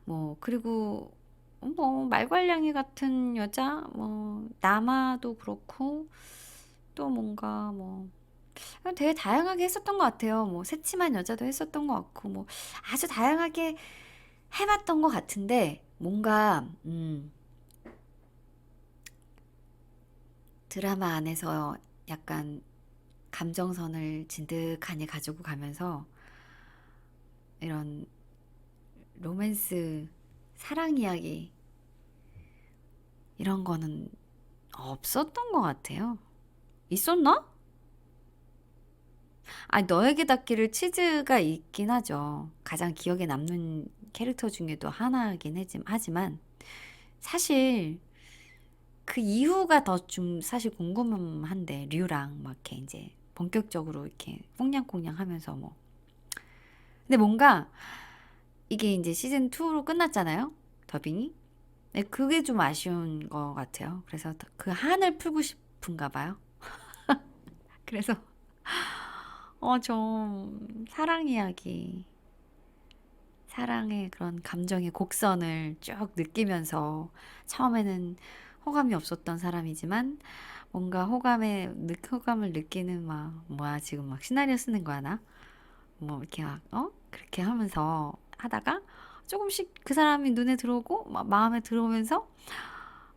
뭐 그리고 뭐 말괄량이 같은 여자, 뭐 남아도 그렇고 또 뭔가 뭐 되게 다양하게 했었던 것 같아요. 뭐 새침한 여자도 했었던 것 같고 뭐 아주 다양하게 해봤던 것 같은데 뭔가 드라마 안에서 약간 감정선을 진득하니 가지고 가면서 이런 로맨스 사랑 이야기 이런 거는 없었던 것 같아요. 있었나? 아니, 너에게 닿기를 치즈가 있긴 하죠. 가장 기억에 남는 캐릭터 중에도 하나긴 하지만, 사실 그 이후가 더 좀 사실 궁금한데, 류랑 막 이렇게 이제 본격적으로 이렇게 꽁냥꽁냥 하면서 뭐. 근데 뭔가 이게 이제 시즌2로 끝났잖아요. 더빙이. 네, 그게 좀 아쉬운 것 같아요. 그래서 그 한을 풀고 싶은가 봐요. 그래서, 좀 사랑 이야기. 사랑의 그런 감정의 곡선을 쭉 느끼면서 처음에는 호감이 없었던 사람이지만 뭔가 호감을 느끼는 막 뭐야 지금 막 시나리오 쓰는 거야 나? 뭐 이렇게 막 그렇게 하면서 하다가 조금씩 그 사람이 눈에 들어오고 막 마음에 들어오면서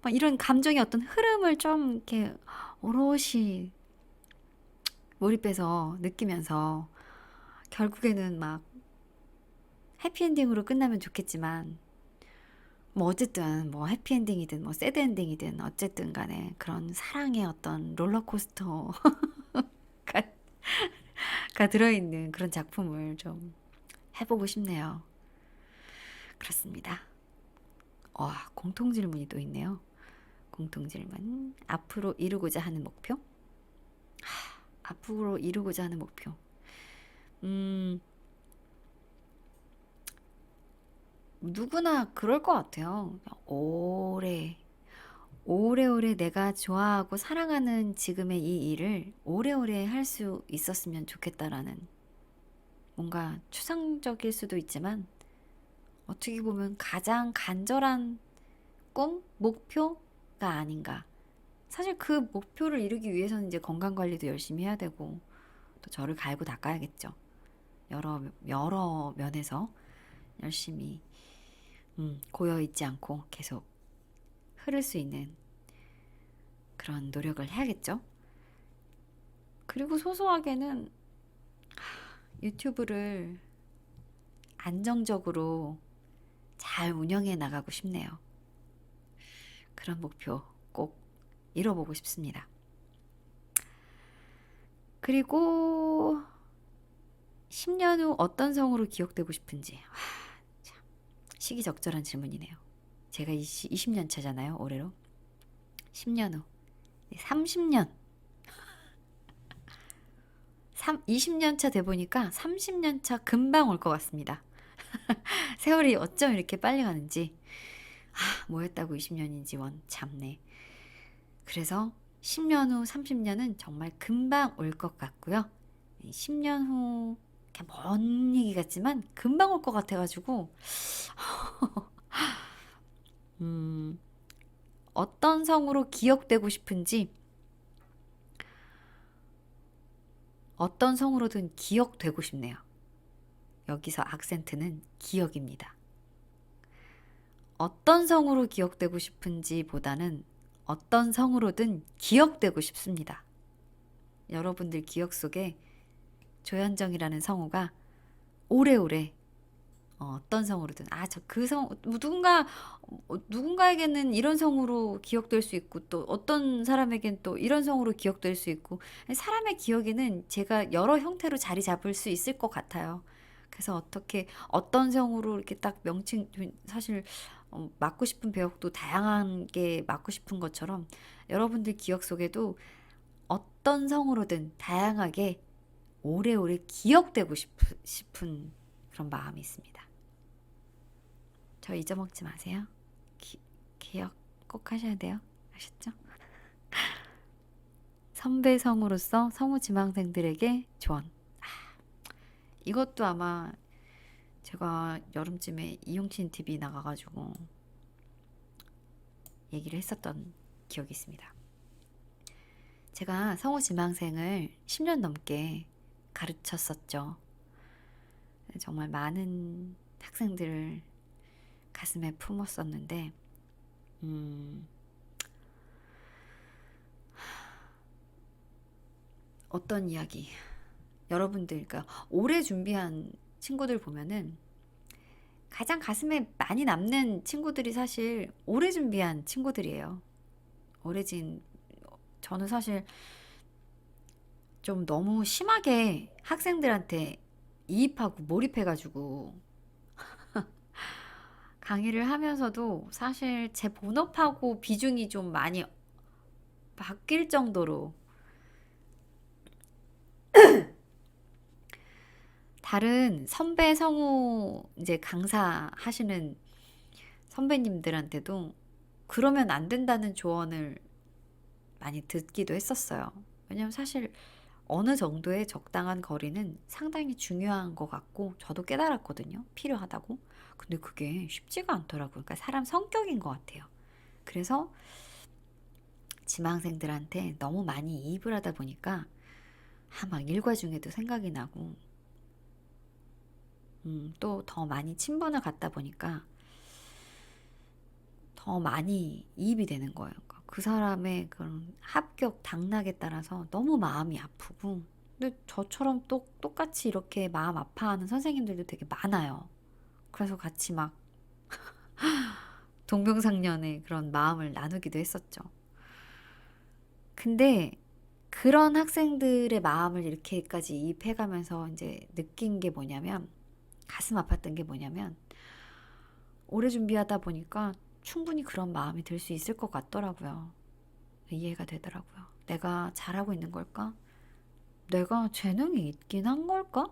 막 이런 감정의 어떤 흐름을 좀 이렇게 오롯이 몰입해서 느끼면서 결국에는 막 해피엔딩으로 끝나면 좋겠지만 뭐 어쨌든 뭐 해피엔딩이든 뭐 새드엔딩이든 어쨌든 간에 그런 사랑의 어떤 롤러코스터가 들어있는 그런 작품을 좀 해보고 싶네요. 그렇습니다. 공통 질문이 또 있네요. 공통 질문. 앞으로 이루고자 하는 목표? 앞으로 이루고자 하는 목표. 음, 누구나 그럴 것 같아요. 오래오래 내가 좋아하고 사랑하는 지금의 이 일을 오래오래 할 수 있었으면 좋겠다라는 뭔가 추상적일 수도 있지만 어떻게 보면 가장 간절한 목표가 아닌가. 사실 그 목표를 이루기 위해서는 이제 건강 관리도 열심히 해야 되고 또 저를 갈고 닦아야겠죠. 여러 면에서 열심히 고여 있지 않고 계속 흐를 수 있는 그런 노력을 해야겠죠. 그리고 소소하게는 유튜브를 안정적으로 잘 운영해 나가고 싶네요. 그런 목표 꼭 이뤄보고 싶습니다. 그리고 10년 후 어떤 성으로 기억되고 싶은지. 참, 시기적절한 질문이네요. 제가 20년 차잖아요, 올해로. 10년 후. 30년. 20년 차 돼 보니까 30년 차 금방 올 것 같습니다. 세월이 어쩜 이렇게 빨리 가는지. 뭐였다고 20년인지 참네. 그래서 10년 후, 30년은 정말 금방 올 것 같고요. 10년 후, 먼 얘기 같지만 금방 올 것 같아가지고, 음, 어떤 성으로 기억되고 싶은지, 어떤 성으로든 기억되고 싶네요. 여기서 악센트는 기억입니다. 어떤 성으로 기억되고 싶은지 보다는 어떤 성으로든 기억되고 싶습니다. 여러분들 기억 속에 조현정이라는 성우가 오래오래 어떤 성으로든 그 성 누군가에게는 이런 성으로 기억될 수 있고 또 어떤 사람에겐 또 이런 성으로 기억될 수 있고 사람의 기억에는 제가 여러 형태로 자리 잡을 수 있을 것 같아요. 그래서 어떻게 어떤 성으로 이렇게 딱 명칭 사실 맡고 싶은 배역도 다양한 게 맡고 싶은 것처럼 여러분들 기억 속에도 어떤 성으로든 다양하게 오래오래 기억되고 싶은 그런 마음이 있습니다. 저 잊어먹지 마세요. 기억 꼭 하셔야 돼요. 아셨죠? 선배 성우로서 성우 지망생들에게 조언. 이것도 아마 제가 여름쯤에 이용친 TV 나가가지고 얘기를 했었던 기억이 있습니다. 제가 성우 지망생을 10년 넘게 가르쳤었죠. 정말 많은 학생들을 가슴에 품었었는데, 어떤 이야기, 여러분들, 그러니까 오래 준비한 친구들 보면은 가장 가슴에 많이 남는 친구들이 사실 오래 준비한 친구들이에요. 저는 사실 좀 너무 심하게 학생들한테 이입하고 몰입해가지고 강의를 하면서도 사실 제 본업하고 비중이 좀 많이 바뀔 정도로 다른 선배 성우 이제 강사 하시는 선배님들한테도 그러면 안 된다는 조언을 많이 듣기도 했었어요. 왜냐면 사실 어느 정도의 적당한 거리는 상당히 중요한 것 같고 저도 깨달았거든요. 필요하다고. 근데 그게 쉽지가 않더라고요. 그러니까 사람 성격인 것 같아요. 그래서 지망생들한테 너무 많이 이입을 하다 보니까 막 일과 중에도 생각이 나고 또 더 많이 친분을 갖다 보니까 더 많이 이입이 되는 거예요. 그러니까 그 사람의 그런 합격 당락에 따라서 너무 마음이 아프고 근데 저처럼 똑같이 이렇게 마음 아파하는 선생님들도 되게 많아요. 그래서 같이 막 동병상련의 그런 마음을 나누기도 했었죠. 근데 그런 학생들의 마음을 이렇게까지 이입해가면서 이제 느낀 게 뭐냐면 가슴 아팠던 게 뭐냐면 오래 준비하다 보니까 충분히 그런 마음이 들 수 있을 것 같더라고요. 이해가 되더라고요. 내가 잘하고 있는 걸까? 내가 재능이 있긴 한 걸까?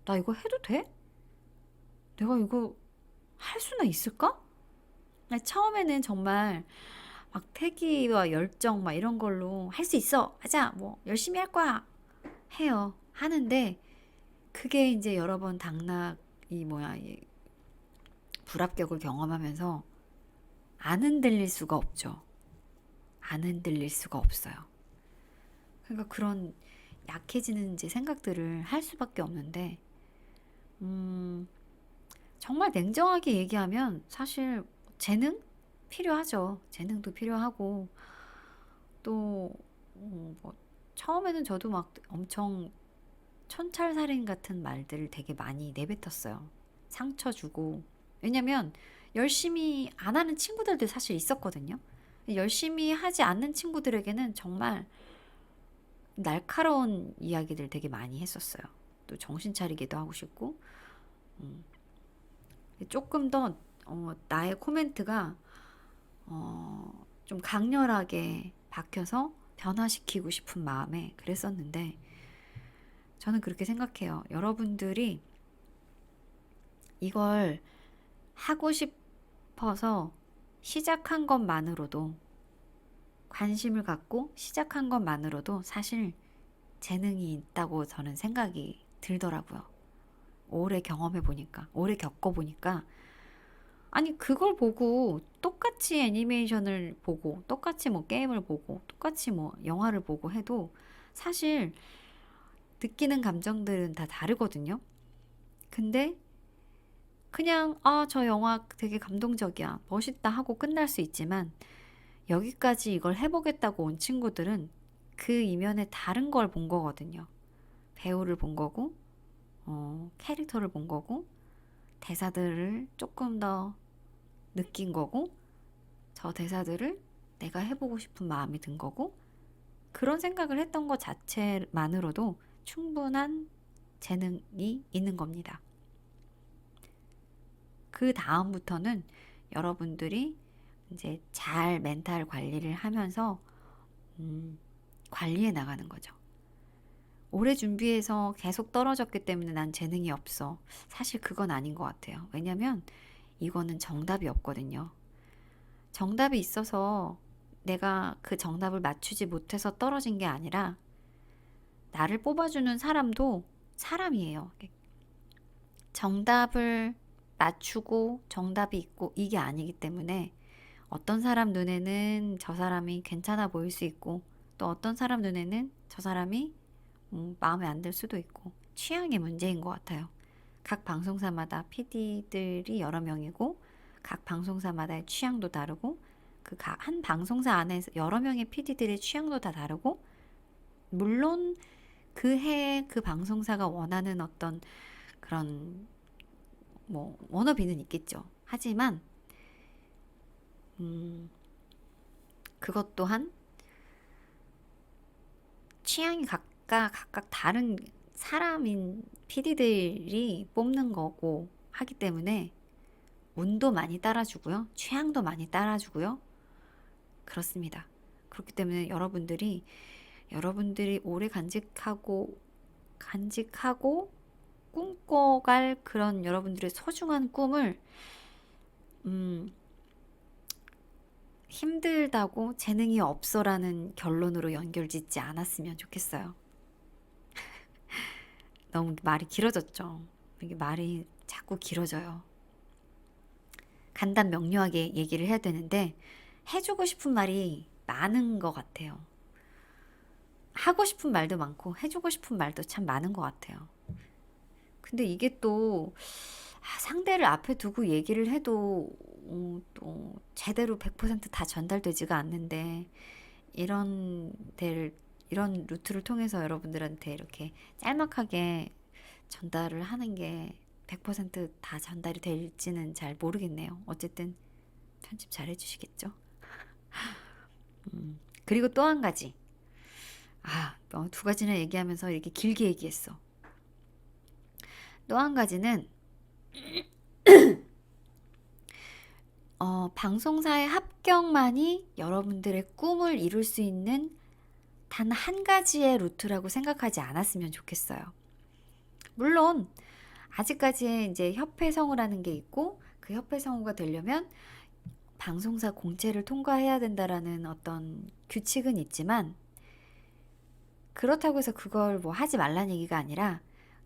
나 이거 해도 돼? 내가 이거 할 수나 있을까? 처음에는 정말 막 패기와 열정 막 이런 걸로 할 수 있어. 하자. 뭐 열심히 할 거야. 해요. 하는데 그게 이제 여러 번 이 불합격을 경험하면서 안 흔들릴 수가 없죠. 안 흔들릴 수가 없어요. 그러니까 그런 약해지는 이제 생각들을 할 수밖에 없는데, 정말 냉정하게 얘기하면 사실 재능 필요하죠. 재능도 필요하고 또 뭐 처음에는 저도 막 엄청 촌철살인 같은 말들을 되게 많이 내뱉었어요. 상처 주고. 왜냐면 열심히 안 하는 친구들도 사실 있었거든요. 열심히 하지 않는 친구들에게는 정말 날카로운 이야기들 되게 많이 했었어요. 또 정신 차리기도 하고 싶고, 음, 조금 더 나의 코멘트가 좀 강렬하게 박혀서 변화시키고 싶은 마음에 그랬었는데, 저는 그렇게 생각해요. 여러분들이 이걸 하고 싶어서 시작한 것만으로도, 관심을 갖고 시작한 것만으로도 사실 재능이 있다고 저는 생각이 들더라고요. 오래 경험해 보니까, 오래 겪어 보니까, 아니, 그걸 보고 똑같이 애니메이션을 보고, 똑같이 뭐 게임을 보고, 똑같이 뭐 영화를 보고 해도 사실 느끼는 감정들은 다 다르거든요. 근데 그냥, 아, 저 영화 되게 감동적이야, 멋있다 하고 끝날 수 있지만, 여기까지 이걸 해보겠다고 온 친구들은 그 이면에 다른 걸 본 거거든요. 배우를 본 거고, 캐릭터를 본 거고, 대사들을 조금 더 느낀 거고, 저 대사들을 내가 해보고 싶은 마음이 든 거고, 그런 생각을 했던 것 자체만으로도 충분한 재능이 있는 겁니다. 그 다음부터는 여러분들이 이제 잘 멘탈 관리를 하면서 음, 관리해 나가는 거죠. 오래 준비해서 계속 떨어졌기 때문에 난 재능이 없어. 사실 그건 아닌 것 같아요. 왜냐면 이거는 정답이 없거든요. 정답이 있어서 내가 그 정답을 맞추지 못해서 떨어진 게 아니라 나를 뽑아주는 사람도 사람이에요. 정답을 맞추고 정답이 있고 이게 아니기 때문에 어떤 사람 눈에는 저 사람이 괜찮아 보일 수 있고 또 어떤 사람 눈에는 저 사람이 마음에 안 들 수도 있고 취향의 문제인 것 같아요. 각 방송사마다 PD들이 여러 명이고 각 방송사마다의 취향도 다르고 그 한 방송사 안에서 여러 명의 PD들의 취향도 다 다르고 물론 그 해에 그 방송사가 원하는 어떤 그런 뭐 워너비는 있겠죠. 하지만 음, 그것 또한 취향이 각각 다른 사람인 PD들이 뽑는 거고 하기 때문에 운도 많이 따라주고요. 취향도 많이 따라주고요. 그렇습니다. 그렇기 때문에 여러분들이 오래 간직하고 꿈꿔갈 그런 여러분들의 소중한 꿈을 음, 힘들다고 재능이 없어라는 결론으로 연결짓지 않았으면 좋겠어요. 너무 말이 길어졌죠. 이게 말이 자꾸 길어져요. 간단 명료하게 얘기를 해야 되는데 해주고 싶은 말이 많은 것 같아요. 하고 싶은 말도 많고 해주고 싶은 말도 참 많은 것 같아요. 근데 이게 또 상대를 앞에 두고 얘기를 해도 또 제대로 100%다 전달되지가 않는데 이런 루트를 통해서 여러분들한테 이렇게 짤막하게 전달을 하는 게 100%다 전달이 될지는 잘 모르겠네요. 어쨌든 편집 잘 해주시겠죠? 그리고 또 한 가지. 두 가지나 얘기하면서 이렇게 길게 얘기했어. 또 한 가지는 방송사의 합격만이 여러분들의 꿈을 이룰 수 있는 단 한 가지의 루트라고 생각하지 않았으면 좋겠어요. 물론 아직까지 이제 협회 성우라는 게 있고 그 협회 성우가 되려면 방송사 공채를 통과해야 된다라는 어떤 규칙은 있지만 그렇다고 해서 그걸 뭐 하지 말라는 얘기가 아니라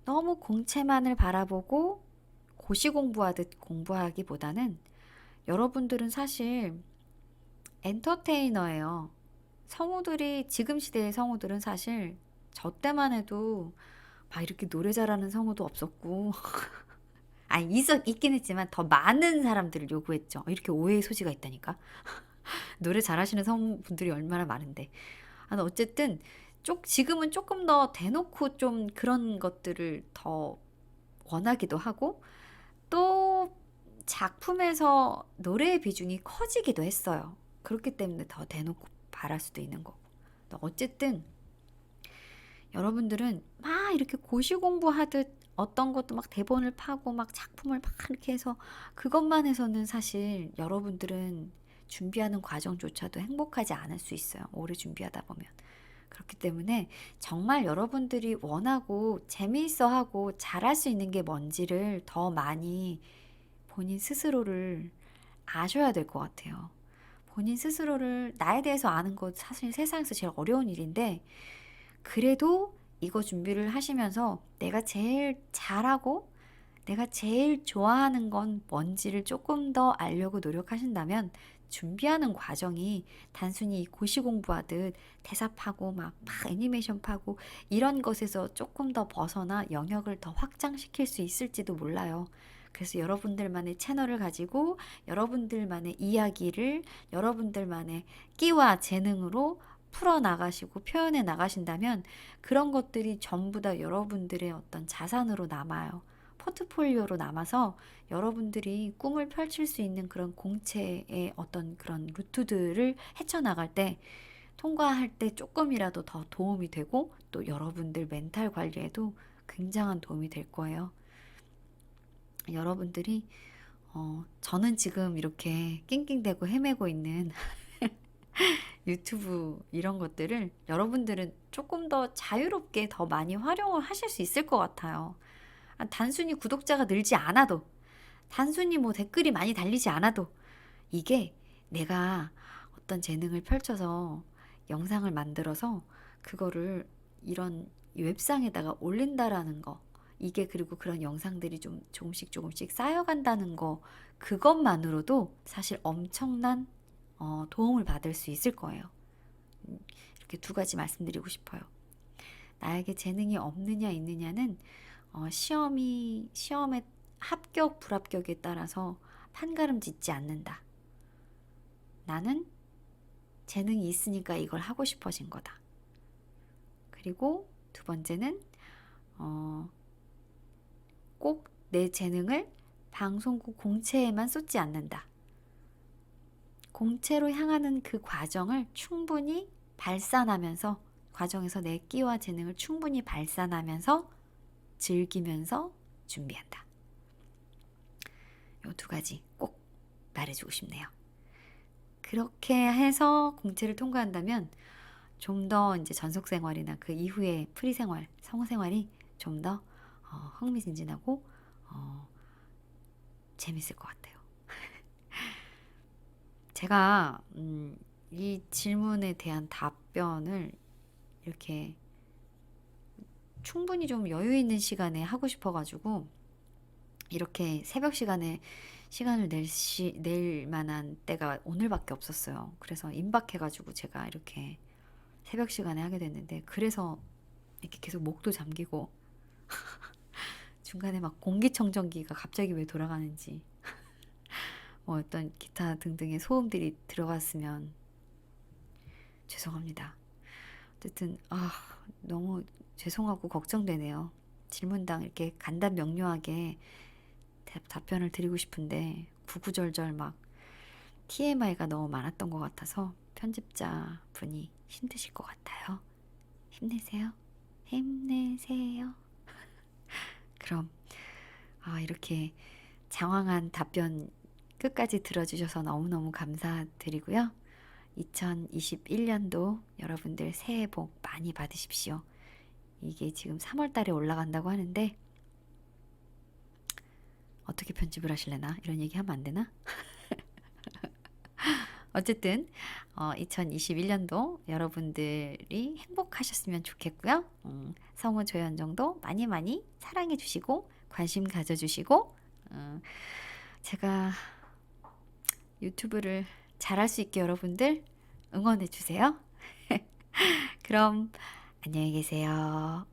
너무 공채만을 바라보고 고시 공부하듯 공부하기보다는 여러분들은 사실 엔터테이너예요. 지금 시대의 성우들은 사실 저 때만 해도 막 이렇게 노래 잘하는 성우도 없었고, 있긴 했지만 더 많은 사람들을 요구했죠. 이렇게 오해의 소지가 있다니까. 노래 잘하시는 성우분들이 얼마나 많은데. 어쨌든, 지금은 조금 더 대놓고 좀 그런 것들을 더 원하기도 하고, 또 작품에서 노래의 비중이 커지기도 했어요. 그렇기 때문에 더 대놓고 바랄 수도 있는 거고. 어쨌든 여러분들은 막 이렇게 고시 공부하듯 어떤 것도 막 대본을 파고 막 작품을 막 이렇게 해서 그것만 해서는 사실 여러분들은 준비하는 과정조차도 행복하지 않을 수 있어요. 오래 준비하다 보면. 그렇기 때문에 정말 여러분들이 원하고 재미있어 하고 잘할 수 있는 게 뭔지를 더 많이 본인 스스로를 아셔야 될 것 같아요. 본인 스스로를 나에 대해서 아는 것 사실 세상에서 제일 어려운 일인데 그래도 이거 준비를 하시면서 내가 제일 잘하고 내가 제일 좋아하는 건 뭔지를 조금 더 알려고 노력하신다면 준비하는 과정이 단순히 고시 공부하듯 대사 파고 막 애니메이션 파고 이런 것에서 조금 더 벗어나 영역을 더 확장시킬 수 있을지도 몰라요. 그래서 여러분들만의 채널을 가지고 여러분들만의 이야기를 여러분들만의 끼와 재능으로 풀어나가시고 표현해 나가신다면 그런 것들이 전부 다 여러분들의 어떤 자산으로 남아요. 포트폴리오로 남아서 여러분들이 꿈을 펼칠 수 있는 그런 공채의 어떤 그런 루트들을 헤쳐나갈 때 통과할 때 조금이라도 더 도움이 되고 또 여러분들 멘탈 관리에도 굉장한 도움이 될 거예요. 여러분들이 저는 지금 이렇게 낑낑대고 헤매고 있는 유튜브 이런 것들을 여러분들은 조금 더 자유롭게 더 많이 활용을 하실 수 있을 것 같아요. 단순히 구독자가 늘지 않아도, 단순히 뭐 댓글이 많이 달리지 않아도, 이게 내가 어떤 재능을 펼쳐서 영상을 만들어서 그거를 이런 웹상에다가 올린다라는 거, 이게 그리고 그런 영상들이 좀 조금씩 조금씩 쌓여간다는 거, 그것만으로도 사실 엄청난 도움을 받을 수 있을 거예요. 이렇게 두 가지 말씀드리고 싶어요. 나에게 재능이 없느냐 있느냐는 시험의 합격 불합격에 따라서 판가름 짓지 않는다. 나는 재능이 있으니까 이걸 하고 싶어진 거다. 그리고 두 번째는 꼭 내 재능을 방송국 공채에만 쏟지 않는다. 공채로 향하는 그 과정을 충분히 발산하면서 과정에서 내 끼와 재능을 충분히 발산하면서 즐기면서 준비한다. 이 두 가지 꼭 말해주고 싶네요. 그렇게 해서 공채를 통과한다면 좀 더 이제 전속 생활이나 그 이후의 프리 생활, 성우 생활이 좀 더 흥미진진하고 재밌을 것 같아요. 제가 이 질문에 대한 답변을 이렇게 충분히 좀 여유 있는 시간에 하고 싶어가지고 이렇게 새벽 시간에 시간을 낼 만한 때가 오늘밖에 없었어요. 그래서 임박해가지고 제가 이렇게 새벽 시간에 하게 됐는데 그래서 이렇게 계속 목도 잠기고 중간에 막 공기청정기가 갑자기 왜 돌아가는지 뭐 어떤 기타 등등의 소음들이 들어갔으면 죄송합니다. 어쨌든 너무 죄송하고 걱정되네요. 질문당 이렇게 간단 명료하게 답변을 드리고 싶은데 구구절절 막 TMI가 너무 많았던 것 같아서 편집자 분이 힘드실 것 같아요. 힘내세요. 힘내세요. 그럼 이렇게 장황한 답변 끝까지 들어주셔서 너무너무 감사드리고요. 2021년도 여러분들 새해 복 많이 받으십시오. 이게 지금 3월 달에 올라간다고 하는데 어떻게 편집을 하실래나? 이런 얘기 하면 안 되나? 어쨌든 2021년도 여러분들이 행복하셨으면 좋겠고요. 성우 조현정도 많이 많이 사랑해 주시고 관심 가져주시고 제가 유튜브를 잘할 수 있게 여러분들 응원해 주세요. 그럼 안녕히 계세요.